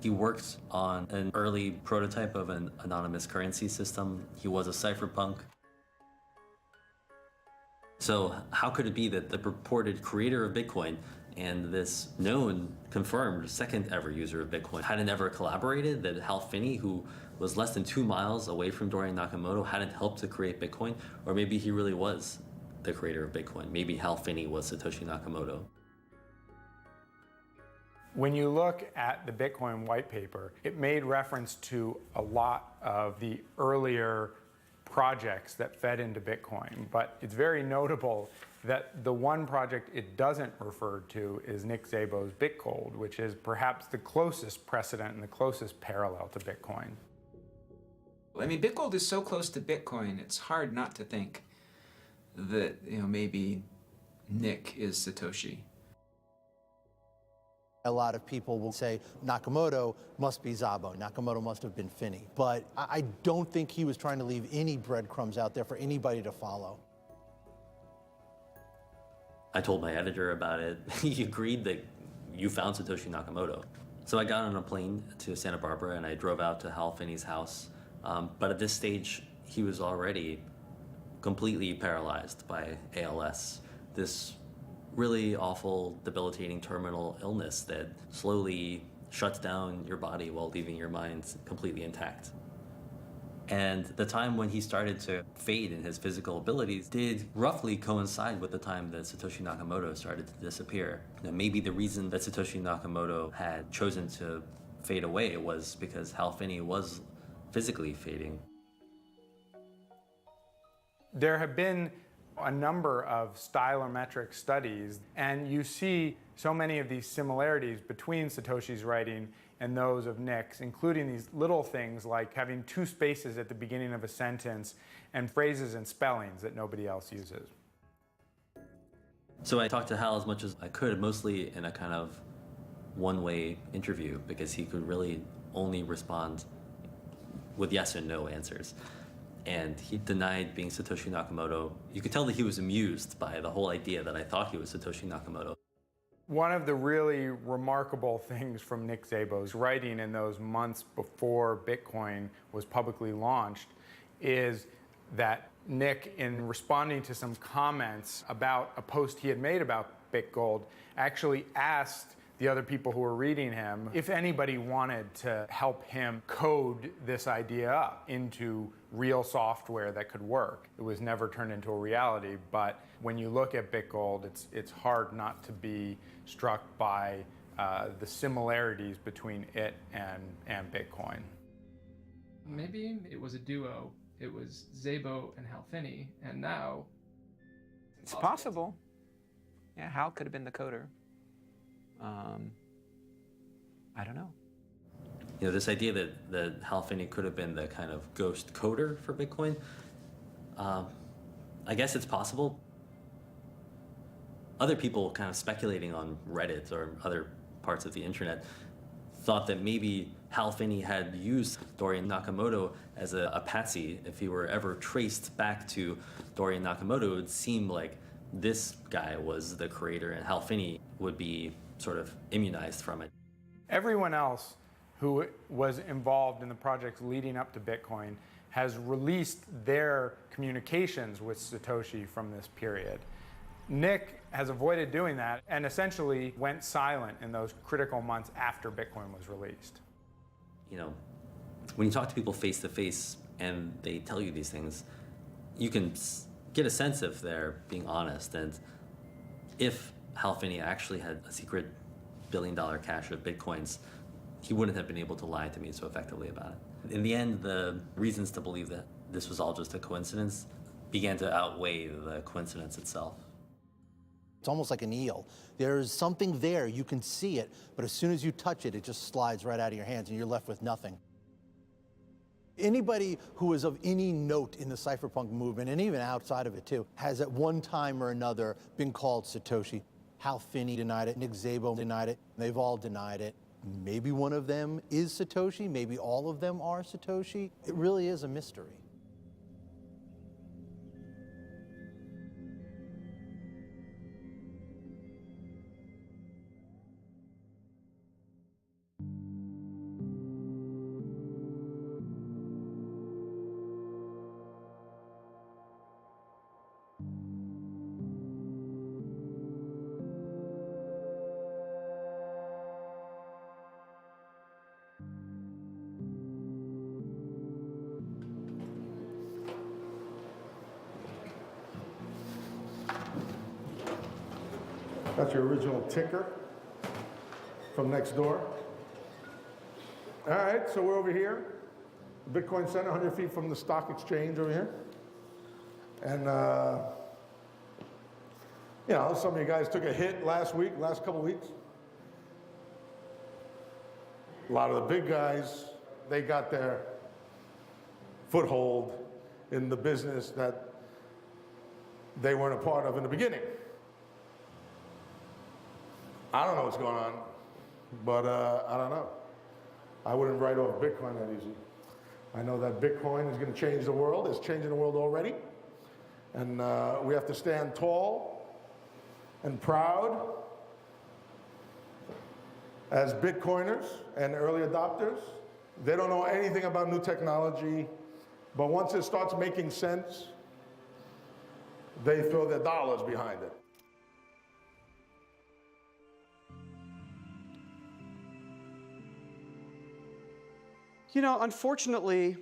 He worked on an early prototype of an anonymous currency system. He was a cypherpunk. So how could it be that the purported creator of Bitcoin and this known, confirmed, second ever user of Bitcoin hadn't ever collaborated? That Hal Finney, who was less than 2 miles away from Dorian Nakamoto, hadn't helped to create Bitcoin? Or maybe he really was the creator of Bitcoin. Maybe Hal Finney was Satoshi Nakamoto. When you look at the Bitcoin white paper, it made reference to a lot of the earlier projects that fed into Bitcoin, but it's very notable that the one project it doesn't refer to is Nick Szabo's BitGold, which is perhaps the closest precedent and the closest parallel to Bitcoin. I mean, BitGold is so close to Bitcoin, it's hard not to think that, maybe Nick is Satoshi. A lot of people will say Nakamoto must be Szabo, Nakamoto must have been Finney. But I don't think he was trying to leave any breadcrumbs out there for anybody to follow. I told my editor about it. He agreed that you found Satoshi Nakamoto. So I got on a plane to Santa Barbara and I drove out to Hal Finney's house. But at this stage, he was already completely paralyzed by ALS. This really awful, debilitating terminal illness that slowly shuts down your body while leaving your mind completely intact. And the time when he started to fade in his physical abilities did roughly coincide with the time that Satoshi Nakamoto started to disappear. Maybe the reason that Satoshi Nakamoto had chosen to fade away was because Hal Finney was physically fading. There have been a number of stylometric studies, and you see so many of these similarities between Satoshi's writing and those of Nick's, including these little things like having 2 spaces at the beginning of a sentence and phrases and spellings that nobody else uses. So I talked to Hal as much as I could, mostly in a kind of one-way interview, because he could really only respond with yes and no answers. And he denied being Satoshi Nakamoto. You could tell that he was amused by the whole idea that I thought he was Satoshi Nakamoto. One of the really remarkable things from Nick Szabo's writing in those months before Bitcoin was publicly launched is that Nick, in responding to some comments about a post he had made about BitGold, actually asked the other people who were reading him if anybody wanted to help him code this idea up into real software that could work. It was never turned into a reality, but when you look at BitGold, it's hard not to be struck by the similarities between it and Bitcoin. Maybe it was a duo. It was Szabo and Hal Finney, and now... It's possible. Yeah, Hal could have been the coder. I don't know. You know, this idea that Hal Finney could have been the kind of ghost coder for Bitcoin, I guess it's possible. Other people kind of speculating on Reddit or other parts of the internet thought that maybe Hal Finney had used Dorian Nakamoto as a patsy. If he were ever traced back to Dorian Nakamoto, it would seem like this guy was the creator and Hal Finney would be sort of immunized from it. Everyone else who was involved in the projects leading up to Bitcoin has released their communications with Satoshi from this period. Nick has avoided doing that and essentially went silent in those critical months after Bitcoin was released. You know, when you talk to people face to face and they tell you these things, you can get a sense if they're being honest. And if Hal Finney actually had a secret billion-dollar cache of Bitcoins, he wouldn't have been able to lie to me so effectively about it. In the end, the reasons to believe that this was all just a coincidence began to outweigh the coincidence itself. It's almost like an eel. There's something there, you can see it, but as soon as you touch it, it just slides right out of your hands and you're left with nothing. Anybody who is of any note in the cypherpunk movement, and even outside of it too, has at one time or another been called Satoshi. Hal Finney denied it, Nick Szabo denied it, they've all denied it. Maybe one of them is Satoshi, maybe all of them are Satoshi. It really is a mystery. That's your original ticker from next door. All right, so we're over here, Bitcoin Center, 100 feet from the stock exchange over here. And, you know, some of you guys took a hit last couple weeks. A lot of the big guys, they got their foothold in the business that they weren't a part of in the beginning. I don't know what's going on, but I don't know. I wouldn't write off Bitcoin that easy. I know that Bitcoin is going to change the world. It's changing the world already. And we have to stand tall and proud as Bitcoiners and early adopters. They don't know anything about new technology, but once it starts making sense, they throw their dollars behind it. You know, unfortunately,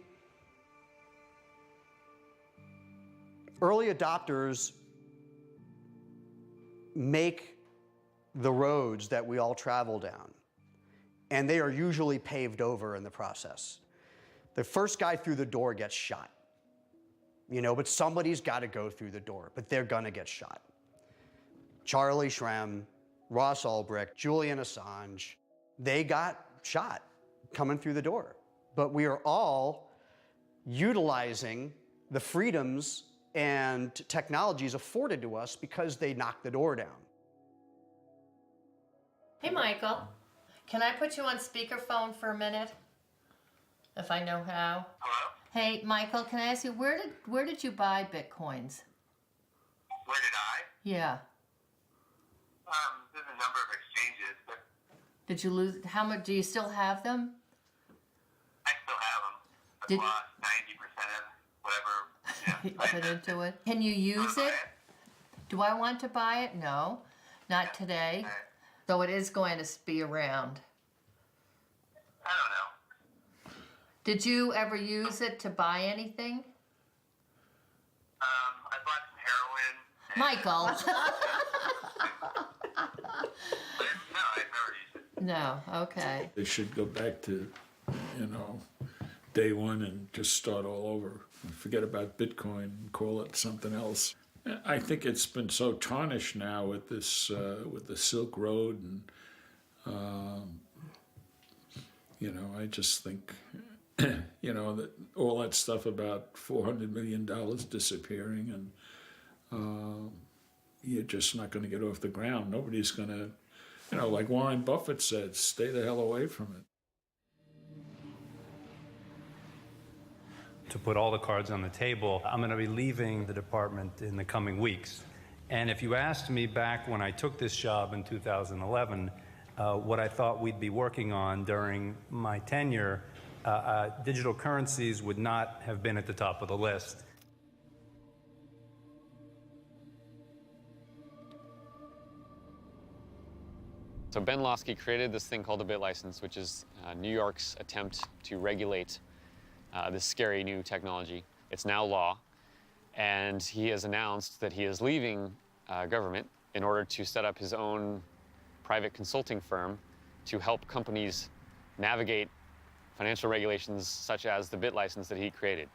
early adopters make the roads that we all travel down, and they are usually paved over in the process. The first guy through the door gets shot, you know, but somebody's got to go through the door, but they're gonna get shot. Charlie Shrem, Ross Ulbricht, Julian Assange, they got shot coming through the door. But we are all utilizing the freedoms and technologies afforded to us because they knocked the door down. Hey, Michael. Can I put you on speakerphone for a minute? If I know how. Hello? Hey, Michael, can I ask you, where did you buy Bitcoins? Where did I? Yeah. There's a number of exchanges, but Did you lose, how much, do you still have them? I still have them. I've lost 90% of whatever You put into it. Can you use it? Do I want to buy it? No, not today. So it is going to be around. I don't know. Did you ever use it to buy anything? I bought some heroin. Michael. No, I've never used it. No, okay. They should go back to, day one and just start all over. Forget about Bitcoin and call it something else. I think it's been so tarnished now with this, with the Silk Road, and I just think, that all that stuff about $400 million disappearing, and you're just not going to get off the ground. Nobody's going to, like Warren Buffett said, stay the hell away from it. To put all the cards on the table, I'm going to be leaving the department in the coming weeks. And if you asked me back when I took this job in 2011, what I thought we'd be working on during my tenure, digital currencies would not have been at the top of the list. So Ben Losky created this thing called the bit license, which is New York's attempt to regulate this scary new technology. It's now law, and he has announced that he is leaving government in order to set up his own private consulting firm to help companies navigate financial regulations such as the bit license that he created.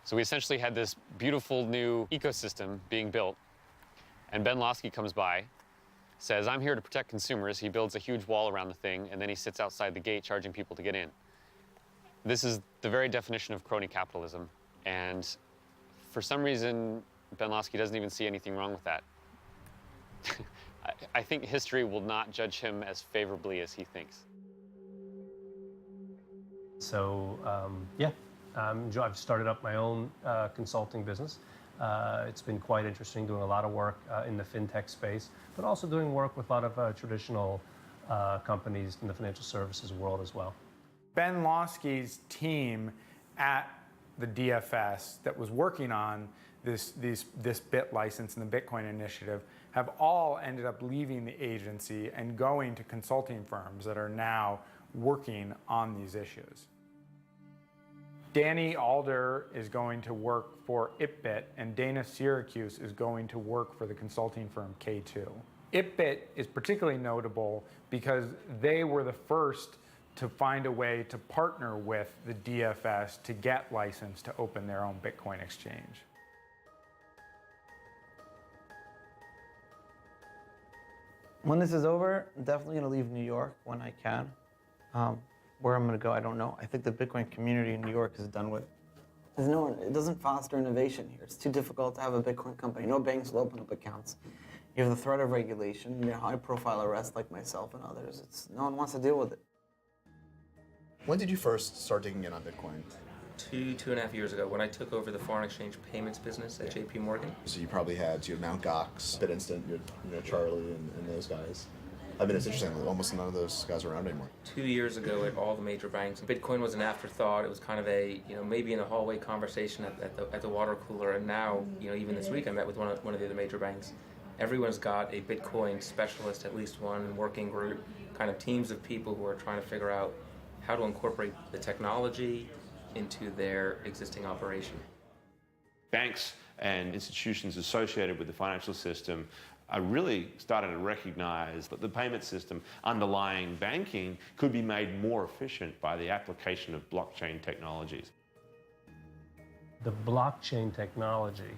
So we essentially had this beautiful new ecosystem being built, and Ben Losky comes by, says, I'm here to protect consumers. He builds a huge wall around the thing, and then he sits outside the gate charging people to get in. This is the very definition of crony capitalism, and for some reason, Ben Losky doesn't even see anything wrong with that. I think history will not judge him as favorably as he thinks. So, I've started up my own consulting business. It's been quite interesting, doing a lot of work in the fintech space, but also doing work with a lot of traditional companies in the financial services world as well. Ben Losky's team at the DFS that was working on this bit license and the Bitcoin initiative have all ended up leaving the agency and going to consulting firms that are now working on these issues. Danny Alder is going to work for ItBit, and Dana Syracuse is going to work for the consulting firm K2. ItBit is particularly notable because they were the first to find a way to partner with the DFS to get licensed to open their own Bitcoin exchange. When this is over, I'm definitely going to leave New York when I can. Where I'm going to go, I don't know. I think the Bitcoin community in New York is done with. It doesn't foster innovation here. It's too difficult to have a Bitcoin company. No banks will open up accounts. You have the threat of regulation. You have high-profile arrests like myself and others. No one wants to deal with it. When did you first start digging in on Bitcoin? 2.5 years ago, when I took over the foreign exchange payments business at JP Morgan. So you probably had Mt. Gox, BitInstant, Charlie, and those guys. I mean, it's interesting. Almost none of those guys are around anymore. 2 years ago, at all the major banks, Bitcoin was an afterthought. It was kind of a, maybe in a hallway conversation at the water cooler. And now, even this week, I met with one of the other major banks. Everyone's got a Bitcoin specialist, at least one working group, kind of teams of people who are trying to figure out how to incorporate the technology into their existing operation. Banks and institutions associated with the financial system are really starting to recognize that the payment system underlying banking could be made more efficient by the application of blockchain technologies. The blockchain technology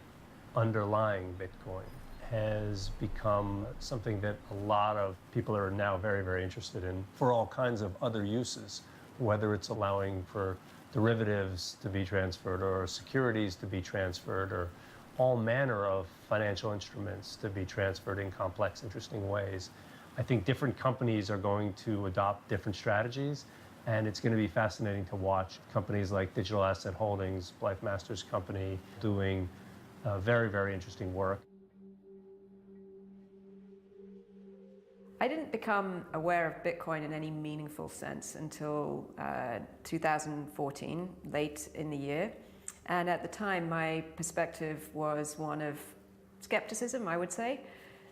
underlying Bitcoin has become something that a lot of people are now very, very interested in for all kinds of other uses, whether it's allowing for derivatives to be transferred or securities to be transferred or all manner of financial instruments to be transferred in complex, interesting ways. I think different companies are going to adopt different strategies, and it's going to be fascinating to watch companies like Digital Asset Holdings, Blythe Masters Company, doing very, very interesting work. I didn't become aware of Bitcoin in any meaningful sense until 2014, late in the year. And at the time, my perspective was one of skepticism, I would say,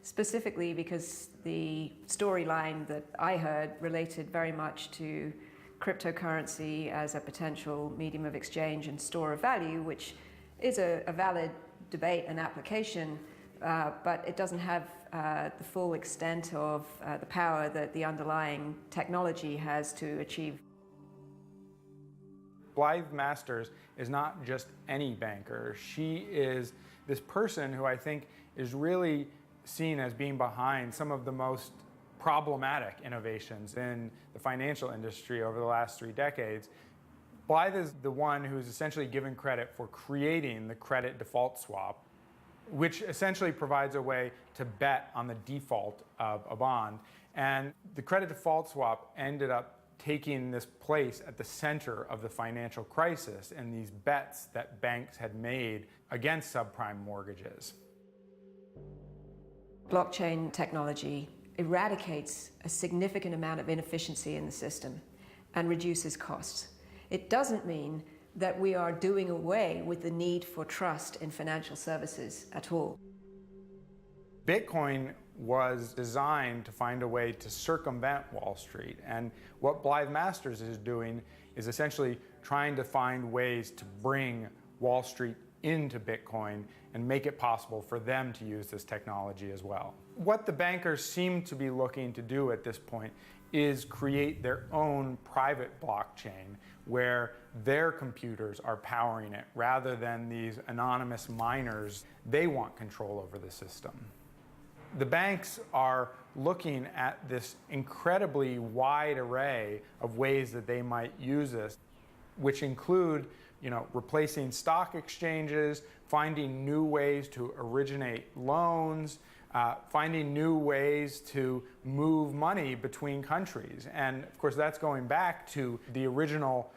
specifically because the storyline that I heard related very much to cryptocurrency as a potential medium of exchange and store of value, which is a valid debate and application, but it doesn't have the full extent of the power that the underlying technology has to achieve. Blythe Masters is not just any banker. She is this person who I think is really seen as being behind some of the most problematic innovations in the financial industry over the last 3 decades. Blythe is the one who is essentially given credit for creating the credit default swap, which essentially provides a way to bet on the default of a bond. And the credit default swap ended up taking this place at the center of the financial crisis and these bets that banks had made against subprime mortgages. Blockchain technology eradicates a significant amount of inefficiency in the system and reduces costs. It doesn't mean that we are doing away with the need for trust in financial services at all. Bitcoin was designed to find a way to circumvent Wall Street, and what Blythe Masters is doing is essentially trying to find ways to bring Wall Street into Bitcoin and make it possible for them to use this technology as well. What the bankers seem to be looking to do at this point is create their own private blockchain where their computers are powering it rather than these anonymous miners. They want control over the system. The banks are looking at this incredibly wide array of ways that they might use this, which include, replacing stock exchanges, finding new ways to originate loans, finding new ways to move money between countries. And of course, that's going back to the original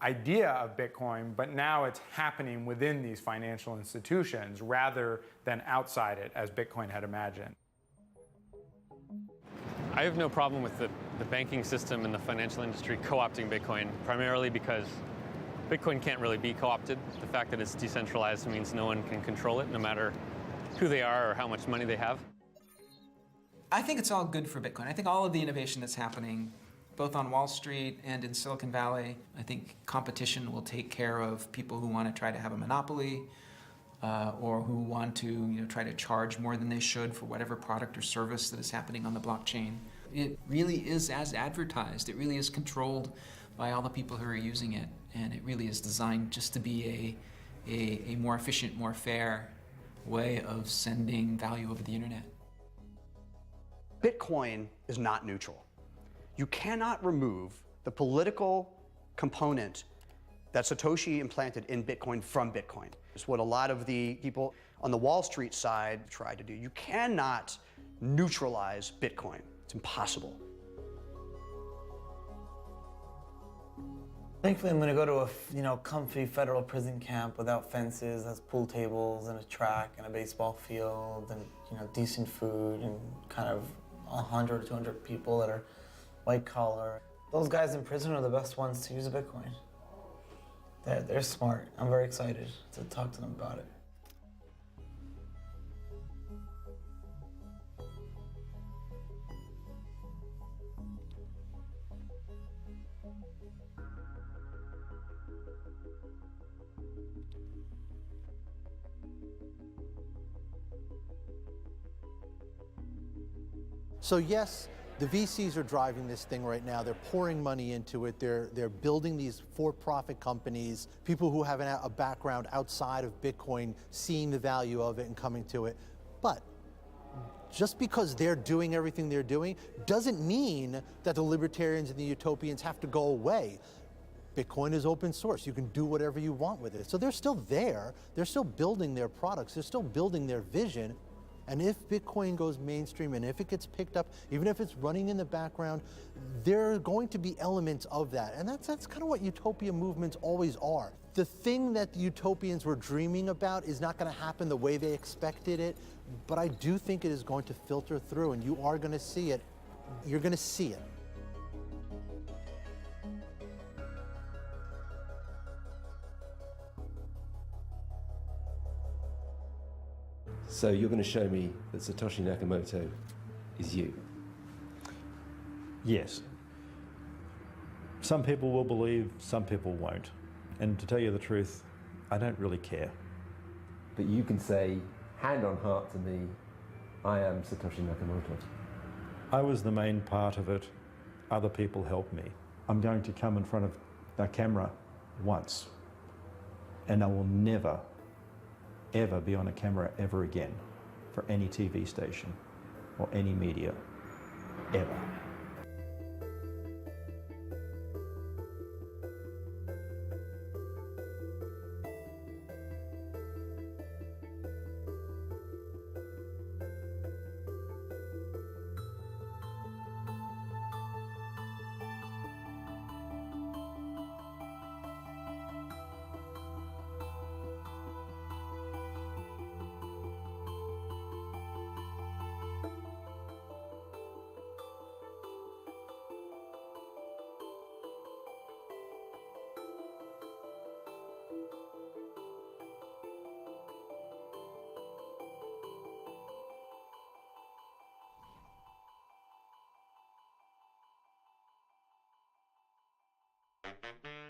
idea of Bitcoin, but now it's happening within these financial institutions rather than outside it, as Bitcoin had imagined. I have no problem with the banking system and the financial industry co-opting Bitcoin, primarily because Bitcoin can't really be co-opted. The fact that it's decentralized means no one can control it, no matter who they are or how much money they have. I think it's all good for Bitcoin. I think all of the innovation that's happening, both on Wall Street and in Silicon Valley, I think competition will take care of people who want to try to have a monopoly or who want to try to charge more than they should for whatever product or service that is happening on the blockchain. It really is as advertised. It really is controlled by all the people who are using it. And it really is designed just to be a more efficient, more fair way of sending value over the internet. Bitcoin is not neutral. You cannot remove the political component that Satoshi implanted in Bitcoin from Bitcoin. It's what a lot of the people on the Wall Street side try to do. You cannot neutralize Bitcoin. It's impossible. Thankfully, I'm going to go to a comfy federal prison camp without fences, has pool tables and a track and a baseball field and decent food and kind of 100 or 200 people that are white collar. Those guys in prison are the best ones to use a Bitcoin. They're smart. I'm very excited to talk to them about it. So yes, the VCs are driving this thing right now. They're pouring money into it. They're building these for-profit companies, people who have a background outside of Bitcoin, seeing the value of it and coming to it. But just because they're doing everything they're doing doesn't mean that the libertarians and the utopians have to go away. Bitcoin is open source. You can do whatever you want with it. So they're still there. They're still building their products. They're still building their vision. And if Bitcoin goes mainstream and if it gets picked up, even if it's running in the background, there are going to be elements of that. And that's kind of what utopia movements always are. The thing that the utopians were dreaming about is not going to happen the way they expected it, but I do think it is going to filter through, and you are going to see it. You're going to see it. So you're going to show me that Satoshi Nakamoto is you? Yes. Some people will believe, some people won't. And to tell you the truth, I don't really care. But you can say, hand on heart to me, I am Satoshi Nakamoto. I was the main part of it. Other people helped me. I'm going to come in front of a camera once, and I will never, ever be on a camera ever again for any TV station or any media, ever. Thank you.